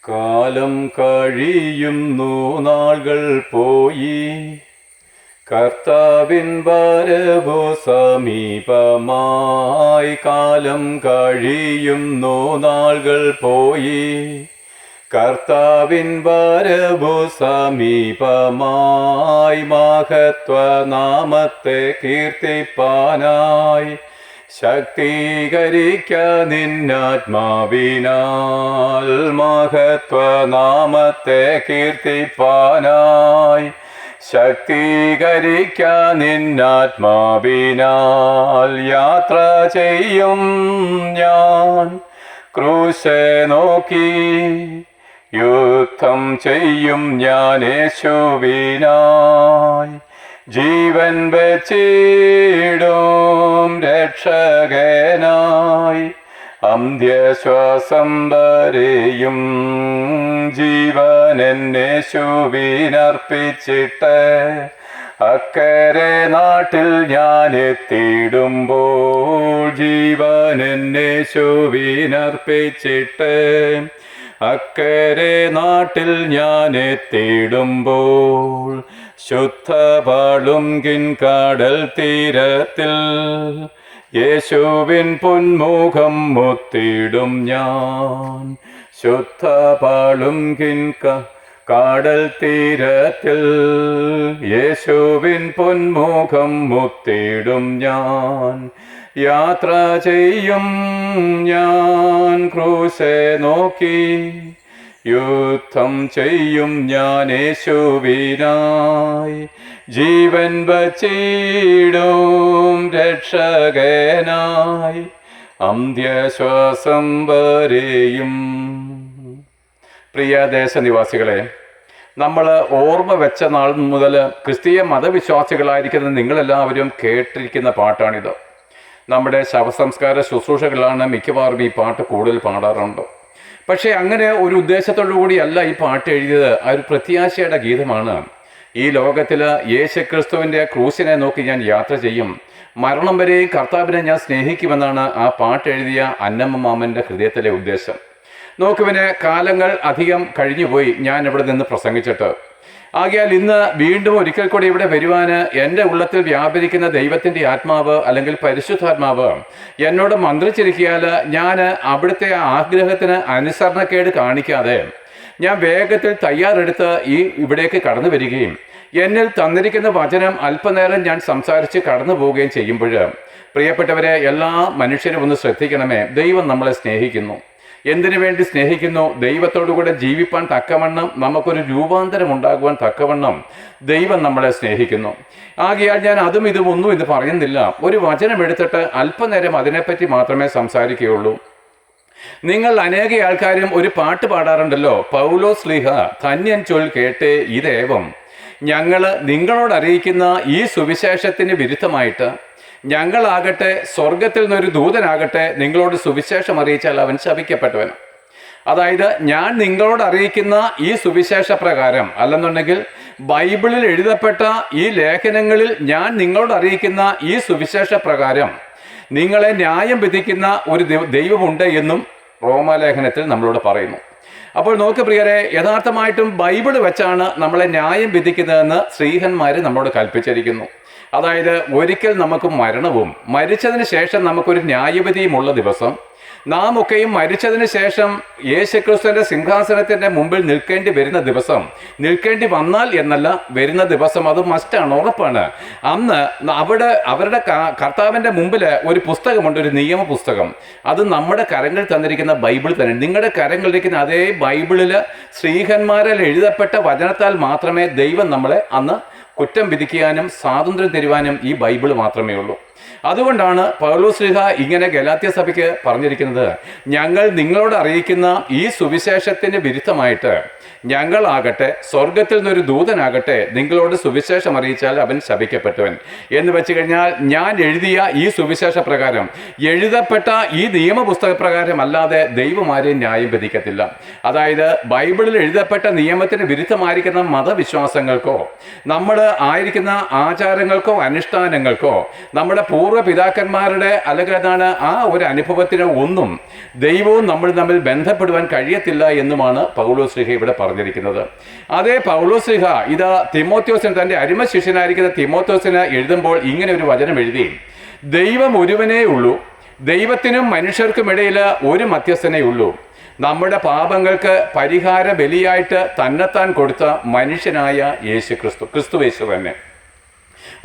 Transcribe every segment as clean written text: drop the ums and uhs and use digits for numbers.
കാലം കഴിയുന്നു, നാളുകൾ പോയി, കർത്താവിൻ വരവു സമീപമായി. കാലം കഴിയുന്നു, നാളുകൾ പോയി, കർത്താവിൻ വരവു സമീപമായി. മഹത്വനാമത്തെ കീർത്തിപ്പാനായി ശക്തീകരിക്ക നിന്നാത്മാവിനാൽ. മഹത്വനാമത്തെ കീർത്തിപ്പാനായി ശക്തീകരിക്ക നിന്നാത്മാവിനാൽ. യാത്ര ചെയ്യും ഞാൻ ക്രൂശെ നോക്കി, യുദ്ധം ചെയ്യും ഞാൻ യേശുവിനായി. ജീവൻ വെച്ചിടും രക്ഷകനായി, അന്ത്യശ്വാസം വരെയും ജീവൻ യേശുവിനർപ്പിച്ചിട്ട് അക്കരെ നാട്ടിൽ ഞാൻ എത്തിയിടുമ്പോൾ. ജീവൻ യേശുവിനർപ്പിച്ചിട്ട് അക്കരെ നാട്ടിൽ ഞാൻ എത്തിയിടുമ്പോൾ. ശുദ്ധ പളുങ്കിൻ കടൽ തീരത്തിൽ യേശുവിൻ പൊന്മുഖം മുത്തിടും ഞാൻ. ശുദ്ധ പളുങ്കിൻ കടൽ തീരത്തിൽ യേശുവിൻ പൊന്മുഖം മുത്തിടും ഞാൻ. യാത്ര ചെയ്യും ഞാൻ ക്രൂശെ നോക്കി, യുദ്ധം ചെയ്യും ഞാൻ യേശുവിനായി. ജീവൻ വച്ചിടും രക്ഷകനായി, അന്ത്യശ്വാസം വരെയും. പ്രിയ ദേശനിവാസികളെ, നമ്മൾ ഓർമ്മ വെച്ച നാൾ മുതൽ ക്രിസ്തീയ മതവിശ്വാസികളായിരിക്കുന്ന നിങ്ങളെല്ലാവരും കേട്ടിരിക്കുന്ന പാട്ടാണിത്. നമ്മുടെ ശവസംസ്കാര ശുശ്രൂഷകളാണ് മിക്കവാറും ഈ പാട്ട് കൂടുതൽ പാടാറുണ്ട്. പക്ഷേ അങ്ങനെ ഒരു ഉദ്ദേശത്തോടു കൂടിയല്ല ഈ പാട്ട് എഴുതിയത്. ആ ഒരു പ്രത്യാശയുടെ ഗീതമാണ്. ഈ ലോകത്തിൽ യേശുക്രിസ്തുവിൻ്റെ ക്രൂശിനെ നോക്കി ഞാൻ യാത്ര ചെയ്യും, മരണം വരെയും കർത്താവിനെ ഞാൻ സ്നേഹിക്കുമെന്നാണ് ആ പാട്ട് എഴുതിയ അന്നമ്മ മാമൻ്റെ ഹൃദയത്തിലെ ഉദ്ദേശം. നോക്കുവിനെ കാലങ്ങൾ അധികം കഴിഞ്ഞുപോയി ഞാൻ ഇവിടെ നിന്ന് പ്രസംഗിച്ചിട്ട്. ആകയാൽ ഇന്ന് വീണ്ടും ഒരിക്കൽ കൂടി ഇവിടെ വരുവാൻ എൻ്റെ ഉള്ളത്തിൽ വ്യാപരിക്കുന്ന ദൈവത്തിൻ്റെ ആത്മാവ് അല്ലെങ്കിൽ പരിശുദ്ധാത്മാവ് എന്നോട് മന്ത്രിച്ചിരിക്കിയാൽ ഞാൻ അവിടുത്തെ ആഗ്രഹത്തിന് അനുസരണക്കേട് കാണിക്കാതെ ഞാൻ വേഗത്തിൽ തയ്യാറെടുത്ത് ഇവിടേക്ക് കടന്നു വരികയും എന്നിൽ തന്നിരിക്കുന്ന വചനം അല്പനേരം ഞാൻ സംസാരിച്ച് കടന്നു പോവുകയും ചെയ്യുമ്പോൾ, പ്രിയപ്പെട്ടവരെ, എല്ലാ മനുഷ്യരും ഒന്ന് ശ്രദ്ധിക്കണമേ. ദൈവം നമ്മളെ സ്നേഹിക്കുന്നു. എന്തിനു വേണ്ടി സ്നേഹിക്കുന്നു? ദൈവത്തോടുകൂടെ ജീവിപ്പാൻ തക്കവണ്ണം, നമുക്കൊരു രൂപാന്തരം ഉണ്ടാകുവാൻ തക്കവണ്ണം ദൈവം നമ്മളെ സ്നേഹിക്കുന്നു. ആകയാൽ ഞാൻ അതും ഇതും ഒന്നും ഇത് പറയുന്നില്ല. ഒരു വചനം എടുത്തിട്ട് അല്പനേരം അതിനെപ്പറ്റി മാത്രമേ സംസാരിക്കുകയുള്ളൂ. നിങ്ങൾ അനേക ആൾക്കാരും ഒരു പാട്ട് പാടാറുണ്ടല്ലോ, പൗലോസ് ശ്ലീഹ ധന്യൻ ചൊൽ കേട്ടേ ഇതേവം. ഞങ്ങൾ നിങ്ങളോട് അറിയിക്കുന്ന ഈ സുവിശേഷത്തിന് വിരുദ്ധമായിട്ട് ഞങ്ങളാകട്ടെ, സ്വർഗത്തിൽ നിന്നൊരു ദൂതനാകട്ടെ നിങ്ങളോട് സുവിശേഷം അറിയിച്ചാൽ അവൻ ശപിക്കപ്പെട്ടവൻ. അതായത് ഞാൻ നിങ്ങളോട് അറിയിക്കുന്ന ഈ സുവിശേഷ പ്രകാരം, അല്ലെന്നുണ്ടെങ്കിൽ ബൈബിളിൽ എഴുതപ്പെട്ട ഈ ലേഖനങ്ങളിൽ ഞാൻ നിങ്ങളോട് അറിയിക്കുന്ന ഈ സുവിശേഷ പ്രകാരം നിങ്ങളെ ന്യായം വിധിക്കുന്ന ഒരു ദൈവമുണ്ട് എന്നും റോമാലേഖനത്തിൽ നമ്മളോട് പറയുന്നു. അപ്പോൾ നോക്ക് പ്രിയരെ, യഥാർത്ഥമായിട്ടും ബൈബിൾ വെച്ചാണ് നമ്മളെ ന്യായം വിധിക്കുന്നതെന്ന് ശ്രീഹന്മാർ നമ്മളോട് കൽപ്പിച്ചിരിക്കുന്നു. അതായത് ഒരിക്കൽ നമുക്ക് മരണവും മരിച്ചതിന് ശേഷം നമുക്കൊരു ന്യായവിധിയുമുള്ള ദിവസം, നാം ഒക്കെയും മരിച്ചതിന് ശേഷം യേശുക്രിസ്തുവിൻ്റെ സിംഹാസനത്തിൻ്റെ മുമ്പിൽ നിൽക്കേണ്ടി വരുന്ന ദിവസം, നിൽക്കേണ്ടി വന്നാൽ എന്നല്ല, വരുന്ന ദിവസം, അത് മസ്റ്റാണ്, ഉറപ്പാണ്. അന്ന് അവരുടെ കർത്താവിൻ്റെ മുമ്പിൽ ഒരു പുസ്തകമുണ്ട്, ഒരു നിയമ പുസ്തകം. അത് നമ്മുടെ കരങ്ങളിൽ തന്നിരിക്കുന്ന ബൈബിൾ തന്നെ. നിങ്ങളുടെ കരങ്ങളിലിരിക്കുന്ന അതേ ബൈബിളിൽ ശ്രീഹന്മാരിൽ എഴുതപ്പെട്ട വചനത്താൽ മാത്രമേ ദൈവം നമ്മളെ അന്ന് കുറ്റം വിധിക്കാനും സ്വാതന്ത്ര്യം തരുവാനും ഈ ബൈബിൾ മാത്രമേ ഉള്ളൂ. അതുകൊണ്ടാണ് പൗലോസ് ശ്ലീഹ ഇങ്ങനെ ഗലാത്യ സഭയ്ക്ക് പറഞ്ഞിരിക്കുന്നത്, ഞങ്ങൾ നിങ്ങളോട് അറിയിക്കുന്ന ഈ സുവിശേഷത്തിന് വിരുദ്ധമായിട്ട് ഞങ്ങളാകട്ടെ, സ്വർഗത്തിൽ നിന്നൊരു ദൂതനാകട്ടെ നിങ്ങളോട് സുവിശേഷം അറിയിച്ചാൽ അവൻ ശപിക്കപ്പെട്ടവൻ. എന്ന് വെച്ച് കഴിഞ്ഞാൽ ഞാൻ എഴുതിയ ഈ സുവിശേഷ പ്രകാരം, എഴുതപ്പെട്ട ഈ നിയമപുസ്തക പ്രകാരം അല്ലാതെ ദൈവം ആരെയും ന്യായം വിധിക്കത്തില്ല. അതായത് ബൈബിളിൽ എഴുതപ്പെട്ട നിയമത്തിന് വിരുദ്ധമായിരിക്കുന്ന മതവിശ്വാസങ്ങൾക്കോ, നമ്മൾ ആയിരിക്കുന്ന ആചാരങ്ങൾക്കോ അനുഷ്ഠാനങ്ങൾക്കോ, നമ്മുടെ പൂർവ്വ പിതാക്കന്മാരുടെ അല്ലെങ്കിൽ എന്താണ് ആ ഒരു അനുഭവത്തിന് ഒന്നും ദൈവവും നമ്മൾ തമ്മിൽ ബന്ധപ്പെടുവാൻ കഴിയത്തില്ല എന്നുമാണ് പൗലോസ് ശ്ലീഹ ഇവിടെ പറഞ്ഞിരിക്കുന്നത്. അതേ പൗലോസ് ശ്ലീഹ ഇത് തിമോത്തിയോസിന്, തൻ്റെ അരുമ ശിഷ്യനായിരിക്കുന്ന തിമോത്തിയോസിന് എഴുതുമ്പോൾ ഇങ്ങനെ ഒരു വചനം എഴുതി: ദൈവം ഒരുവനേ ഉള്ളൂ, ദൈവത്തിനും മനുഷ്യർക്കുമിടയിൽ ഒരു മധ്യസ്ഥനേ ഉള്ളൂ, നമ്മുടെ പാപങ്ങൾക്ക് പരിഹാര ബലിയായിട്ട് തന്നെത്താൻ കൊടുത്ത മനുഷ്യനായ യേശു ക്രിസ്തു, ക്രിസ്തുയേശു തന്നെ.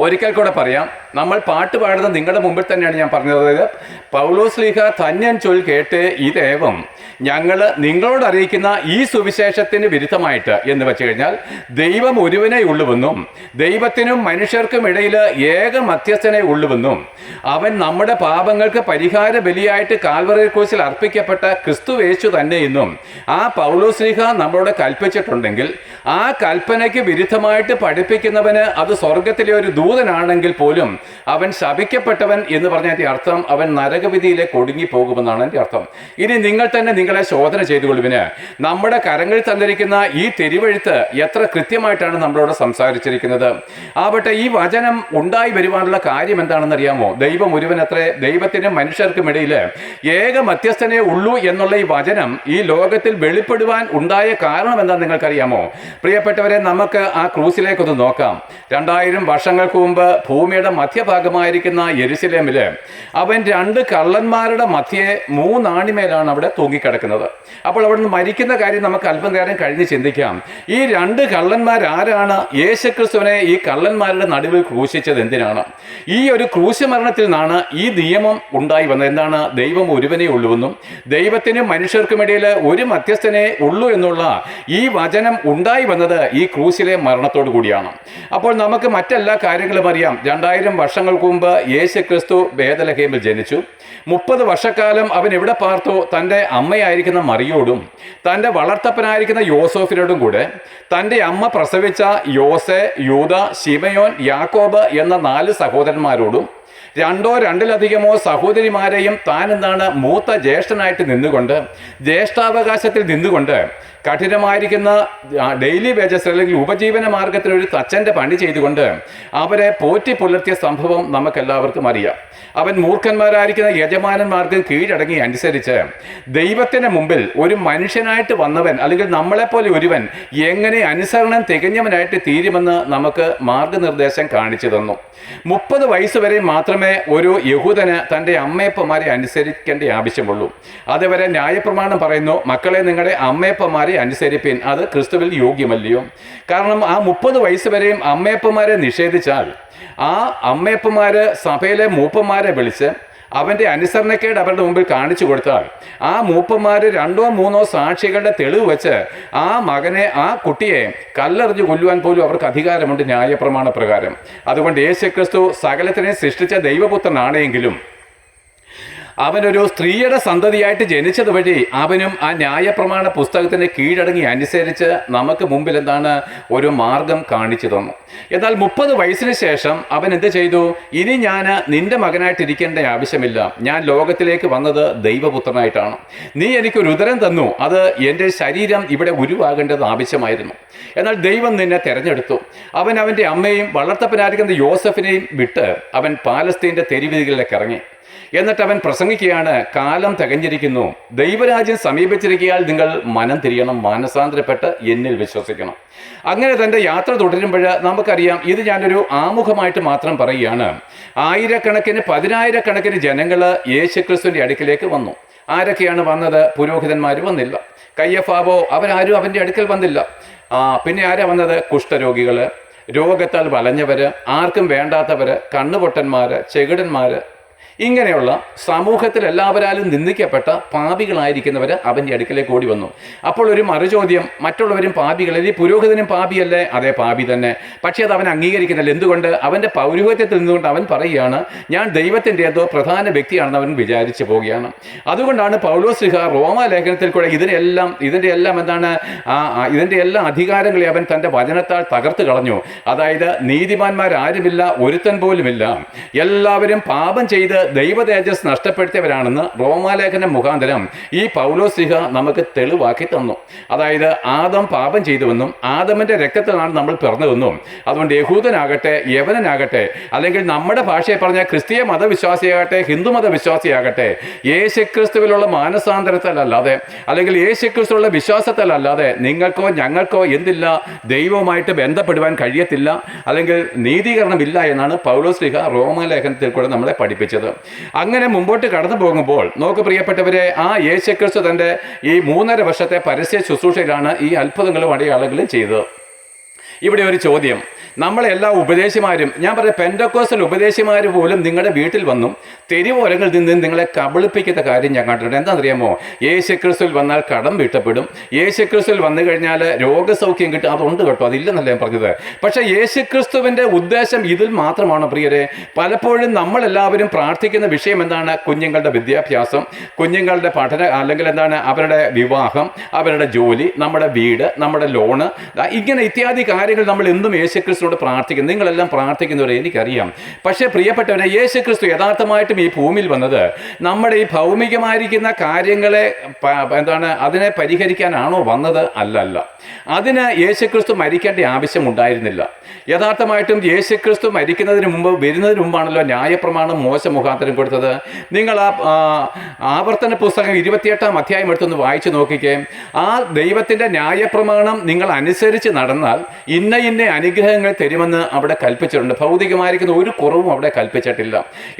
ഒരിക്കൽ കൂടെ പറയാം, നമ്മൾ പാട്ട് പാടുന്നത് നിങ്ങളുടെ മുമ്പിൽ തന്നെയാണ് ഞാൻ പറഞ്ഞത്. അതായത് പൗലോസ് ശ്ലീഹ തന്നൻ ചൊൽ കേട്ട് ഇതേവം ഞങ്ങൾ നിങ്ങളോട് അറിയിക്കുന്ന ഈ സുവിശേഷത്തിന് വിരുദ്ധമായിട്ട് എന്ന് വെച്ച് കഴിഞ്ഞാൽ, ദൈവം ഒരുവനേ ഉള്ളുവെന്നും ദൈവത്തിനും മനുഷ്യർക്കും ഇടയിൽ ഏക മധ്യസ്ഥനെ ഉള്ളുവെന്നും അവൻ നമ്മുടെ പാപങ്ങൾക്ക് പരിഹാര ബലിയായിട്ട് കാൽവറി ക്രൂശിൽ അർപ്പിക്കപ്പെട്ട ക്രിസ്തുയേശു തന്നെ എന്നും ആ പൗലോസ് ശ്ലീഹ നമ്മളോട് കൽപ്പിച്ചിട്ടുണ്ടെങ്കിൽ, ആ കൽപ്പനയ്ക്ക് വിരുദ്ധമായിട്ട് പഠിപ്പിക്കുന്നവന് അത് സ്വർഗത്തിലെ ഒരു ദൂതനാണെങ്കിൽ പോലും അവൻ ശപിക്കപ്പെട്ടവൻ എന്ന് പറഞ്ഞതിൻ്റെ അർത്ഥം അവൻ നരകവിധിയിലേക്ക് ഒടുങ്ങി പോകുമെന്നാണ് എൻ്റെ അർത്ഥം. ഇനി നിങ്ങൾ തന്നെ നിങ്ങളെ ശോധന ചെയ്തുകൊള്ളുവിന്. നമ്മുടെ കരങ്ങളിൽ തന്നിരിക്കുന്ന ഈ തിരുവെഴുത്ത് എത്ര കൃത്യമായിട്ടാണ് നമ്മളോട് സംസാരിച്ചിരിക്കുന്നത്. ആവട്ടെ, ഈ വചനം ഉണ്ടായി വരുവാനുള്ള കാര്യം എന്താണെന്ന് അറിയാമോ? ദൈവം ഒരുവനത്രേ, ദൈവത്തിനും മനുഷ്യർക്കും ഇടയിൽ ഏക മധ്യസ്ഥനെ ഉള്ളൂ എന്നുള്ള ഈ വചനം ഈ ലോകത്തിൽ വെളിപ്പെടുവാൻ ഉണ്ടായ കാരണം എന്താണെന്ന് നിങ്ങൾക്കറിയാമോ? പ്രിയപ്പെട്ടവരെ, നമുക്ക് ആ ക്രൂസിലേക്കൊന്ന് നോക്കാം. 2000 വർഷങ്ങൾക്ക് മുമ്പ് ഭൂമിയുടെ മധ്യഭാഗമായിരിക്കുന്ന യെരുശലേമില് അവൻ 2 കള്ളന്മാരുടെ മധ്യേ 3 ആണിമേലാണ് അവിടെ തൂങ്ങിക്കിടക്കുന്നത്. അപ്പോൾ അവിടെ നിന്ന് മരിക്കുന്ന കാര്യം നമുക്ക് അല്പം നേരം കഴിഞ്ഞ് ചിന്തിക്കാം. ഈ 2 കള്ളന്മാർ ആരാണ്? യേശുക്രിസ്തുവിനെ ഈ കള്ളന്മാരുടെ നടുവിൽ ക്രൂശിച്ചത് എന്തിനാണ്? ഈ ഒരു ക്രൂശ് മരണത്തിൽ നിന്നാണ് ഈ നിയമം ഉണ്ടായി വന്നത്. എന്താണ്? ദൈവം ഒരുവനേ ഉള്ളുവെന്നും ദൈവത്തിനും മനുഷ്യർക്കുമിടയിൽ ഒരു മധ്യസ്ഥനെ ഉള്ളൂ എന്നുള്ള ഈ വചനം ഉണ്ടായി വന്നത് ഈ ക്രൂശിലെ മരണത്തോടു കൂടിയാണ്. അപ്പോൾ നമുക്ക് മറ്റെല്ലാ കാര്യങ്ങളും അറിയാം. 2000 വർഷങ്ങൾക്ക് മുമ്പ് യേശു ക്രിസ്തു ബേഥലഹേമിൽ ജനിച്ചു. 30 വർഷക്കാലം അവൻ എവിടെ പാർത്തു? തൻ്റെ അമ്മയായിരിക്കുന്ന മറിയോടും തൻ്റെ വളർത്തപ്പനായിരിക്കുന്ന യോസോഫിനോടും കൂടെ തൻ്റെ അമ്മ പ്രസവിച്ച യോസെ, യൂദ, ശിമയോൻ, യാക്കോബ് എന്ന 4 സഹോദരന്മാരോടും 2 2-ലധികമോ സഹോദരിമാരെയും താൻ എന്താണ് മൂത്ത ജ്യേഷ്ഠനായിട്ട് നിന്നുകൊണ്ട്, ജ്യേഷ്ഠാവകാശത്തിൽ നിന്നുകൊണ്ട് കഠിനമായിരിക്കുന്ന ഡെയിലി വേജസ് അല്ലെങ്കിൽ ഉപജീവന മാർഗത്തിനൊരു തച്ചൻ്റെ പണി ചെയ്തുകൊണ്ട് അവരെ പോറ്റി പുലർത്തിയ സംഭവം നമുക്കെല്ലാവർക്കും അറിയാം. അവൻ മൂർഖന്മാരായിരിക്കുന്ന യജമാനന്മാർക്ക് കീഴടങ്ങി അനുസരിച്ച് ദൈവത്തിന് മുമ്പിൽ ഒരു മനുഷ്യനായിട്ട് വന്നവൻ അല്ലെങ്കിൽ നമ്മളെപ്പോലെ ഒരുവൻ എങ്ങനെ അനുസരണം തികഞ്ഞവനായിട്ട് തീരുമെന്ന് നമുക്ക് മാർഗനിർദ്ദേശം കാണിച്ചു തന്നു. 30 വയസ്സ് വരെ മാത്രമേ ഒരു യഹൂദന് തൻ്റെ അമ്മയപ്പന്മാരെ അനുസരിക്കേണ്ട ആവശ്യമുള്ളൂ. അതുവരെ ന്യായപ്രമാണം പറയുന്നു, മക്കളെ നിങ്ങളുടെ അമ്മയപ്പന്മാരെ അനുസരിപ്പിൻ, അത് ക്രിസ്തുവിൽ യോഗ്യമല്ലയോ? കാരണം ആ 30 വയസ്സ് വരെയും അമ്മയപ്പന്മാരെ നിഷേധിച്ചാൽ ആ അമ്മയപ്പന്മാര് സഭയിലെ മൂപ്പന്മാരെ വിളിച്ച് അവൻ്റെ അനുസരണക്കേട് അവരുടെ മുമ്പിൽ കാണിച്ചു കൊടുത്താൽ ആ മൂപ്പന്മാർ 2 3 സാക്ഷികളുടെ തെളിവ് വെച്ച് ആ മകനെ, ആ കുട്ടിയെ കല്ലെറിഞ്ഞ് കൊല്ലുവാൻ പോലും അവർക്ക് അധികാരമുണ്ട് ന്യായപ്രമാണ പ്രകാരം. അതുകൊണ്ട് യേശുക്രിസ്തു സകലത്തിനെ സൃഷ്ടിച്ച ദൈവപുത്രനാണെങ്കിലും അവനൊരു സ്ത്രീയുടെ സന്തതിയായിട്ട് ജനിച്ചത് വഴി അവനും ആ ന്യായപ്രമാണ പുസ്തകത്തിന് കീഴടങ്ങി അനുസരിച്ച് നമുക്ക് മുമ്പിൽ എന്താണ് ഒരു മാർഗം കാണിച്ചു തന്നു. എന്നാൽ 30 വയസ്സിന് ശേഷം അവൻ എന്ത് ചെയ്തു? ഇനി ഞാൻ നിന്റെ മകനായിട്ടിരിക്കേണ്ട ആവശ്യമില്ല, ഞാൻ ലോകത്തിലേക്ക് വന്നത് ദൈവപുത്രനായിട്ടാണ്. നീ എനിക്കൊരു ഉദരം തന്നു, അത് എൻ്റെ ശരീരം ഇവിടെ ഉരുവാകേണ്ടത് ആവശ്യമായിരുന്നു. എന്നാൽ ദൈവം നിന്നെ തിരഞ്ഞെടുത്തു. അവൻ അവൻ്റെ അമ്മയും വളർത്തപ്പനായിരിക്കുന്ന യോസഫിനെയും വിട്ട് അവൻ പാലസ്തീൻ്റെ തെരുവീതികളിലേക്ക് ഇറങ്ങി. എന്നിട്ട് അവൻ പ്രസംഗിക്കുകയാണ്, കാലം തികഞ്ഞിരിക്കുന്നു, ദൈവരാജ്യം സമീപിച്ചിരിക്കയാൽ നിങ്ങൾ മനം തിരിയണം, മാനസാന്തരപ്പെട്ട് എന്നിൽ വിശ്വസിക്കണം. അങ്ങനെ തൻ്റെ യാത്ര തുടരുമ്പോൾ നമുക്കറിയാം, ഇത് ഞാനൊരു ആമുഖമായിട്ട് മാത്രം പറയുകയാണ്. 1000-കണക്കിന് ജനങ്ങൾ യേശുക്രിസ്തുവിൻ്റെ അടുക്കിലേക്ക് വന്നു. ആരൊക്കെയാണ് വന്നത്? പുരോഹിതന്മാർ വന്നില്ല, കയ്യഫാവോ അവരാരും അവൻ്റെ അടുക്കൽ വന്നില്ല. പിന്നെ ആരാ വന്നത്? കുഷ്ഠരോഗികൾ, രോഗത്താൽ വലഞ്ഞവർ, ആർക്കും വേണ്ടാത്തവർ, കണ്ണുപൊട്ടന്മാർ, ചെകിടന്മാർ, ഇങ്ങനെയുള്ള സമൂഹത്തിൽ എല്ലാവരാലും നിന്ദിക്കപ്പെട്ട പാപികളായിരിക്കുന്നവർ അവൻ്റെ അടുക്കലേക്ക് ഓടി വന്നു. അപ്പോൾ ഒരു മറുചോദ്യം, മറ്റുള്ളവരും പാപികളല്ലേ, പുരോഹിതനും പാപിയല്ലേ? അതേ, പാപി തന്നെ. പക്ഷേ അത് അവൻ അംഗീകരിക്കുന്നില്ല. എന്തുകൊണ്ട്? അവൻ്റെ പൗരോഹിത്യത്തിൽ നിന്നുകൊണ്ട് അവൻ പറയുകയാണ്, ഞാൻ ദൈവത്തിൻ്റെ ഏതോ പ്രധാന വ്യക്തിയാണെന്ന് അവൻ വിചാരിച്ചു പോവുകയാണ്. അതുകൊണ്ടാണ് പൗലോസ് ശ്ലീഹ റോമാലേഖനത്തിൽ കൂടെ ഇതിൻ്റെ എല്ലാ അധികാരങ്ങളെ അവൻ തൻ്റെ വചനത്താൽ തകർത്ത് കളഞ്ഞു. അതായത് നീതിമാന്മാരാരുമില്ല, ഒരുത്തൻ പോലുമില്ല, എല്ലാവരും പാപം ചെയ്ത് ദൈവ തേജസ് നഷ്ടപ്പെടുത്തിയവരാണെന്ന് റോമാലേഖനം മുഖാന്തരം ഈ പൗലോസ്ലീഹ നമുക്ക് തെളിവാക്കി തന്നു. അതായത് ആദം പാപം ചെയ്തുവെന്നും ആദമിൻ്റെ രക്തത്തിലാണ് നമ്മൾ പിറന്നതെന്നും അതുകൊണ്ട് യഹൂദനാകട്ടെ യവനനാകട്ടെ അല്ലെങ്കിൽ നമ്മുടെ ഭാഷയെ പറഞ്ഞ ക്രിസ്തീയ മതവിശ്വാസിയാകട്ടെ ഹിന്ദു മതവിശ്വാസിയാകട്ടെ യേശുക്രിസ്തുവിലുള്ള മാനസാന്തരത്താലല്ലാതെ അല്ലെങ്കിൽ യേശുക്രിസ്തുവിലുള്ള വിശ്വാസത്താലല്ലാതെ നിങ്ങൾക്കോ ഞങ്ങൾക്കോ എന്തില്ല, ദൈവവുമായിട്ട് ബന്ധപ്പെടുവാൻ കഴിയത്തില്ല, അല്ലെങ്കിൽ നീതീകരണമില്ല എന്നാണ് പൗലോസ്ലീഹ റോമാലേഖനത്തിൽ കൂടെ നമ്മളെ പഠിപ്പിച്ചത്. അങ്ങനെ മുമ്പോട്ട് കടന്നു പോകുമ്പോൾ നോക്ക് പ്രിയപ്പെട്ടവരെ, ആ യേശുക്രിസ്തു തൻ്റെ ഈ 3.5 വർഷത്തെ പരസ്യ ശുശ്രൂഷയിലാണ് ഈ അത്ഭുതങ്ങളും അടയാളങ്ങളും ചെയ്തത്. ഇവിടെ ഒരു ചോദ്യം, നമ്മളെല്ലാ ഉപദേശിമാരും, ഞാൻ പറയാം പെന്തക്കോസ്റ്റൽ ഉപദേശിമാർ പോലും നിങ്ങളുടെ വീട്ടിൽ വന്നും തെരുവോരങ്ങളിൽ നിന്ന് നിങ്ങളെ കബളിപ്പിക്കുന്ന കാര്യം ഞാൻ കണ്ടിട്ടുണ്ട്. എന്താണെന്നറിയാമോ? യേശുക്രിസ്തുവിൽ വന്നാൽ കടം വീട്ടപ്പെടും, യേശുക്രിസ്തുവിൽ വന്നു കഴിഞ്ഞാൽ രോഗസൗഖ്യം കിട്ടും. അതുണ്ട് കേട്ടോ, അതില്ലെന്നല്ല ഞാൻ പറഞ്ഞത്. പക്ഷേ യേശുക്രിസ്തുവിൻ്റെ ഉദ്ദേശം ഇതിൽ മാത്രമാണ് പ്രിയരെ. പലപ്പോഴും നമ്മളെല്ലാവരും പ്രാർത്ഥിക്കുന്ന വിഷയം എന്താണ്? കുഞ്ഞുങ്ങളുടെ വിദ്യാഭ്യാസം, കുഞ്ഞുങ്ങളുടെ പഠനം, അല്ലെങ്കിൽ എന്താണ് അവരുടെ വിവാഹം, അവരുടെ ജോലി, നമ്മുടെ വീട്, നമ്മുടെ ലോണ്, ഇങ്ങനെ ഇത്യാദി കാര്യങ്ങൾ നമ്മൾ എന്തും യേശുക്രിസ്തുവോട് പ്രാർത്ഥിക്കുന്നു. നിങ്ങളെല്ലാം പ്രാർത്ഥിക്കുന്നവരെ എനിക്കറിയാം. പക്ഷേ പ്രിയപ്പെട്ടവരെ, യേശുക്രിസ്തു യഥാർത്ഥമായിട്ടും ഈ ഭൂമിയിൽ വന്നത് നമ്മുടെ ഈ ഭൗമികമായിരിക്കുന്ന കാര്യങ്ങളെ അതിനെ പരിഹരിക്കാനാണോ വന്നത്? അല്ല. അതിന് യേശുക്രിസ്തു മരിക്കേണ്ട ആവശ്യമുണ്ടായിരുന്നില്ല. യഥാർത്ഥമായിട്ടും യേശുക്രിസ്തു മരിക്കുന്നതിന് മുമ്പ്, വരുന്നതിന് മുമ്പാണല്ലോ ന്യായപ്രമാണം മോശ മുഖാന്തരം കൊടുത്തത്. നിങ്ങൾ ആവർത്തന പുസ്തകം 28-ാം അധ്യായം എടുത്തൊന്ന് വായിച്ചു നോക്കിക്കേ. ആ ദൈവത്തിൻ്റെ ന്യായപ്രമാണം നിങ്ങൾ അനുസരിച്ച് നടന്നാൽ ഇന്ന അനുഗ്രഹങ്ങൾ തരുമെന്ന് അവിടെ കൽപ്പിച്ചിട്ടുണ്ട്. ഭൗതികമായിരിക്കുന്ന ഒരു കുറവും അവിടെ കൽപ്പിച്ചിട്ടില്ല.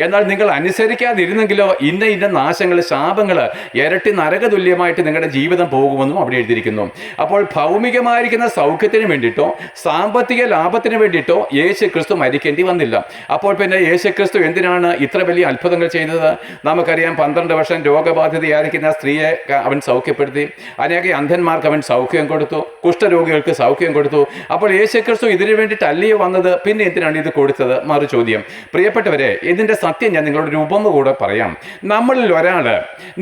എന്നാൽ നിങ്ങൾ അനുസരിക്കാതിരുന്നെങ്കിലോ ഇന്ന നാശങ്ങൾ, ശാപങ്ങൾ ഇരട്ടി നരകതുല്യമായിട്ട് നിങ്ങളുടെ ജീവിതം പോകുമെന്നും അവിടെ എഴുതിയിരിക്കുന്നു. അപ്പോൾ ഭൗമികമായിരിക്കുന്ന സൗഖ്യത്തിന് വേണ്ടിയിട്ടോ സാമ്പത്തിക ലാഭത്തിന് വേണ്ടിയിട്ടോ യേശുക്രിസ്തു മരിക്കേണ്ടി വന്നില്ല. അപ്പോൾ പിന്നെ യേശുക്രിസ്തു എന്തിനാണ് ഇത്ര വലിയ അത്ഭുതങ്ങൾ ചെയ്തത്? നമുക്കറിയാം, 12 വർഷം രോഗബാധിതയായിരിക്കുന്ന സ്ത്രീയെ അവൻ സൗഖ്യപ്പെടുത്തി, അനേക അന്ധന്മാർക്ക് അവൻ സൗഖ്യം കൊടുത്തു, കുഷ്ഠരോഗികൾക്ക് സൗഖ്യം കൊടുത്തു. അപ്പോൾ യേശുക്രിസ്തു ഇതിനു വേണ്ടിയിട്ടല്ലയോ വന്നത്? പിന്നെ എന്തിനാണ് ഇത് കൊടുത്തത്? മറു ചോദ്യം. പ്രിയപ്പെട്ടവരെ, ഇതിൻ്റെ സത്യം ഞാൻ നിങ്ങളോട് ഒരു ഉപമ കൂടെ പറയാം.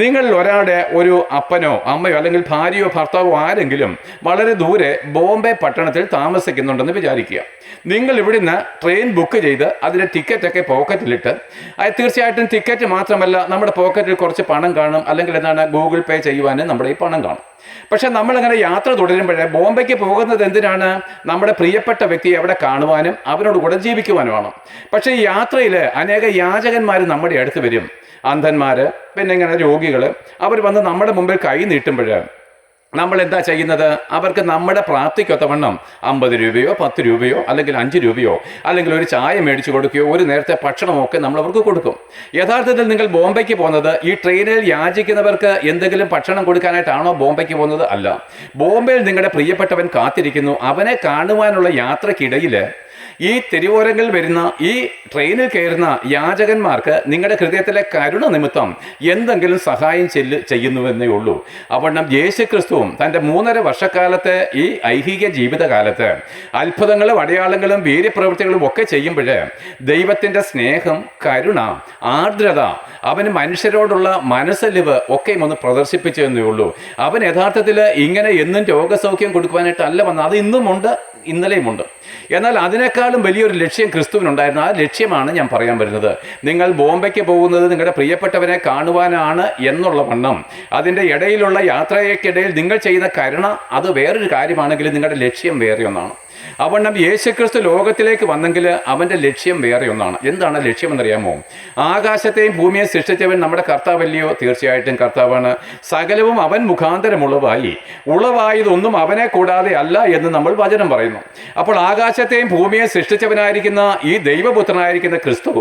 നിങ്ങളിൽ ഒരാളുടെ ഒരു അപ്പനോ അമ്മയോ അല്ലെങ്കിൽ ഭാര്യയോ ഭർത്താവോ ആരെങ്കിലും വളരെ ദൂരെ ബോംബെ പട്ടണത്തിൽ താമസിക്കുന്നുണ്ടെന്ന് വിചാരിക്കുക. നിങ്ങൾ ഇവിടുന്ന് ട്രെയിൻ ബുക്ക് ചെയ്ത് അതിൻ്റെ ടിക്കറ്റൊക്കെ പോക്കറ്റിലിട്ട്, തീർച്ചയായിട്ടും ടിക്കറ്റ് മാത്രമല്ല നമ്മുടെ പോക്കറ്റിൽ കുറച്ച് പണം കാണും, അല്ലെങ്കിൽ ഗൂഗിൾ പേ ചെയ്യുവാനും നമ്മുടെ ഈ പണം കാണും. പക്ഷെ നമ്മളിങ്ങനെ യാത്ര തുടരുമ്പോഴേ ബോംബെക്ക് പോകുന്നത് എന്തിനാണ്? നമ്മുടെ പ്രിയപ്പെട്ട വ്യക്തിയെ അവിടെ കാണുവാനും അവരോട് കൂടെ ജീവിക്കുവാനുമാണ്. പക്ഷേ ഈ യാത്രയിൽ അനേക യാചകന്മാർ നമ്മുടെ അടുത്ത് വരും, അന്ധന്മാർ, പിന്നെ ഇങ്ങനെ രോഗികൾ. അവർ വന്ന് നമ്മുടെ മുമ്പിൽ കൈ നീട്ടുമ്പോൾ നമ്മൾ എന്താ ചെയ്യുന്നത്? അവർക്ക് നമ്മുടെ പ്രാപ്തിക്കൊത്തവണ്ണം 50 രൂപയോ 10 രൂപയോ അല്ലെങ്കിൽ 5 രൂപയോ അല്ലെങ്കിൽ ഒരു ചായ മേടിച്ചു കൊടുക്കുകയോ ഒരു നേരത്തെ ഭക്ഷണമൊക്കെ നമ്മൾ അവർക്ക് കൊടുക്കും. യഥാർത്ഥത്തിൽ നിങ്ങൾ ബോംബെക്ക് പോകുന്നത് ഈ ട്രെയിനിൽ യാചിക്കുന്നവർക്ക് എന്തെങ്കിലും ഭക്ഷണം കൊടുക്കാനായിട്ടാണോ ബോംബെക്ക് പോകുന്നത്? അല്ല. ബോംബെയിൽ നിങ്ങളുടെ പ്രിയപ്പെട്ടവൻ കാത്തിരിക്കുന്നു. അവനെ കാണുവാനുള്ള യാത്രക്കിടയിൽ ഈ തെരുവോരങ്ങളിൽ വരുന്ന, ഈ ട്രെയിനിൽ കയറുന്ന യാചകന്മാർക്ക് നിങ്ങളുടെ ഹൃദയത്തിലെ കരുണ നിമിത്തം എന്തെങ്കിലും സഹായം ചെയ്യുന്നുവെന്നേ ഉള്ളൂ. അപ്പോൾ യേശുക്രിസ്തുവും തൻ്റെ 3.5 വർഷക്കാലത്തെ ഈ ഐഹിക ജീവിതകാലത്ത് അത്ഭുതങ്ങളും അടയാളങ്ങളും വീര്യപ്രവൃത്തികളും ഒക്കെ ചെയ്യുമ്പോൾ ദൈവത്തിൻ്റെ സ്നേഹം, കരുണ, ആർദ്രത, അവന് മനുഷ്യരോടുള്ള മനസ്സലിവ് ഒക്കെയും ഒന്ന് പ്രദർശിപ്പിച്ചു എന്നേ ഉള്ളൂ. അവൻ യഥാർത്ഥത്തിൽ ഇങ്ങനെ എന്നും രോഗസൗഖ്യം കൊടുക്കുവാനായിട്ടല്ല വന്നത്. അത് ഇന്നുമുണ്ട്, ഇന്നലെയുമുണ്ട്. എന്നാൽ അതിനേക്കാളും വലിയൊരു ലക്ഷ്യം ക്രിസ്തുവിനുണ്ടായിരുന്നു. ആ ലക്ഷ്യമാണ് ഞാൻ പറയാൻ വരുന്നത്. നിങ്ങൾ ബോംബെക്ക് പോകുന്നത് നിങ്ങളുടെ പ്രിയപ്പെട്ടവനെ കാണുവാനാണ് എന്നുള്ള വണ്ണം അതിൻ്റെ ഇടയിലുള്ള യാത്രയ്ക്കിടയിൽ നിങ്ങൾ ചെയ്യുന്ന കരുണ അത് വേറൊരു കാര്യമാണെങ്കിലും നിങ്ങളുടെ ലക്ഷ്യം വേറെ ഒന്നാണ്. അവണ്ണം യേശുക്രിസ്തു ലോകത്തിലേക്ക് വന്നെങ്കിൽ അവൻ്റെ ലക്ഷ്യം വേറെ ഒന്നാണ്. എന്താണ് ലക്ഷ്യമെന്നറിയാമോ? ആകാശത്തെയും ഭൂമിയെ സൃഷ്ടിച്ചവൻ നമ്മുടെ കർത്താവല്ലയോ? തീർച്ചയായിട്ടും കർത്താവാണ്. സകലവും അവൻ മുഖാന്തരമുള്ളതായി, ഉളവായതൊന്നും അവനെ കൂടാതെ അല്ല എന്ന് നമ്മൾ വചനം പറയുന്നു. അപ്പോൾ ആകാശത്തെയും ഭൂമിയെ സൃഷ്ടിച്ചവനായിരിക്കുന്ന ഈ ദൈവപുത്രനായിരിക്കുന്ന ക്രിസ്തു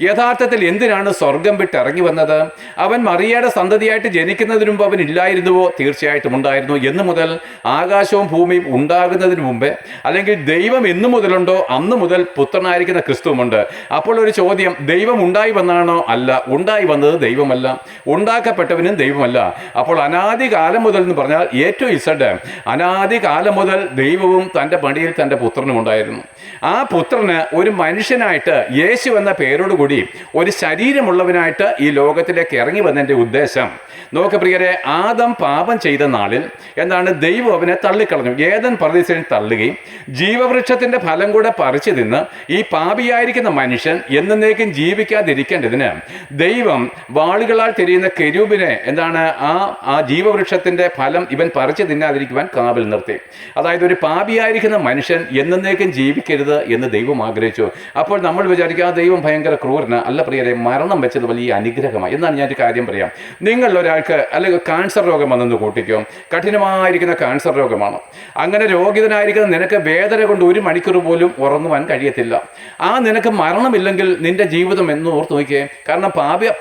യഥാർത്ഥത്തിൽ എന്തിനാണ് സ്വർഗം വിട്ട് ഇറങ്ങി വന്നത്? അവൻ മറിയയുടെ സന്തതിയായിട്ട് ജനിക്കുന്നതിന് മുമ്പ് അവൻ ഇല്ലായിരുന്നുവോ? തീർച്ചയായിട്ടും ഉണ്ടായിരുന്നു. എന്ന് മുതൽ ആകാശവും ഭൂമിയും ഉണ്ടാകുന്നതിന് മുമ്പേ, അല്ലെങ്കിൽ ദൈവം എന്നു മുതലുണ്ടോ അന്ന് മുതൽ പുത്രനായിരിക്കുന്ന ക്രിസ്തുവുമുണ്ട്. അപ്പോൾ ഒരു ചോദ്യം, ദൈവം ഉണ്ടായി വന്നാണോ? അല്ല. ഉണ്ടായി വന്നത് ദൈവമല്ല, ഉണ്ടാക്കപ്പെട്ടവനും ദൈവമല്ല. അപ്പോൾ അനാദികാലം മുതൽ എന്ന് പറഞ്ഞാൽ അനാദികാലം മുതൽ ദൈവവും തൻ്റെ പണിയിൽ തൻ്റെ പുത്രനും ഉണ്ടായിരുന്നു. ആ പുത്രന് ഒരു മനുഷ്യനായിട്ട്, യേശു എന്ന പേരോടുകൂടി ഒരു ശരീരമുള്ളവനായിട്ട് ഈ ലോകത്തിലേക്ക് ഇറങ്ങി വന്നതിൻ്റെ ഉദ്ദേശം നോക്ക് പ്രിയരെ, ആദം പാപം ചെയ്ത നാളിൽ എന്താണ് ദൈവം അവനെ തള്ളിക്കളഞ്ഞു. ഏദൻ പർദീസയിൽ തള്ളുകയും ജീവവൃക്ഷത്തിന്റെ ഫലം കൂടെ പറിച്ചു തിന്ന് ഈ പാപിയായിരിക്കുന്ന മനുഷ്യൻ എന്നേക്കും ജീവിക്കാതിരിക്കേണ്ടതിന് ദൈവം വാളുകളാൽ തിരിയുന്ന കെരൂബിനെ എന്താണ് ആ ജീവവൃക്ഷത്തിന്റെ ഫലം ഇവൻ പറിച്ചു തിന്നാതിരിക്കുവാൻ കാവൽ നിർത്തി. അതായത് ഒരു പാപിയായിരിക്കുന്ന മനുഷ്യൻ എന്നേക്കും ജീവിക്കരുത് എന്ന് ദൈവം ആഗ്രഹിച്ചു. അപ്പോൾ നമ്മൾ വിചാരിക്കുക ആ ദൈവം ഭയങ്കര ക്രൂരന്. അല്ല പ്രിയരെ, മരണം വെച്ചത് വലിയ അനുഗ്രഹമായി. എന്നാണ് ഞാനൊരു കാര്യം പറയാം. നിങ്ങൾ ഒരാൾക്ക് അല്ലെങ്കിൽ കാൻസർ രോഗം വന്നെന്ന് കൂട്ടിക്കോ, കഠിനമായിരിക്കുന്ന കാൻസർ രോഗമാണ്. അങ്ങനെ രോഗിതനായിരിക്കുന്ന നിനക്ക് വേദന കൊണ്ട് 1 മണിക്കൂർ പോലും ഉറങ്ങുവാൻ കഴിയത്തില്ല. നിനക്ക് മരണമില്ലെങ്കിൽ നിന്റെ ജീവിതം എന്ന് ഓർത്ത് നോക്കിയേ. കാരണം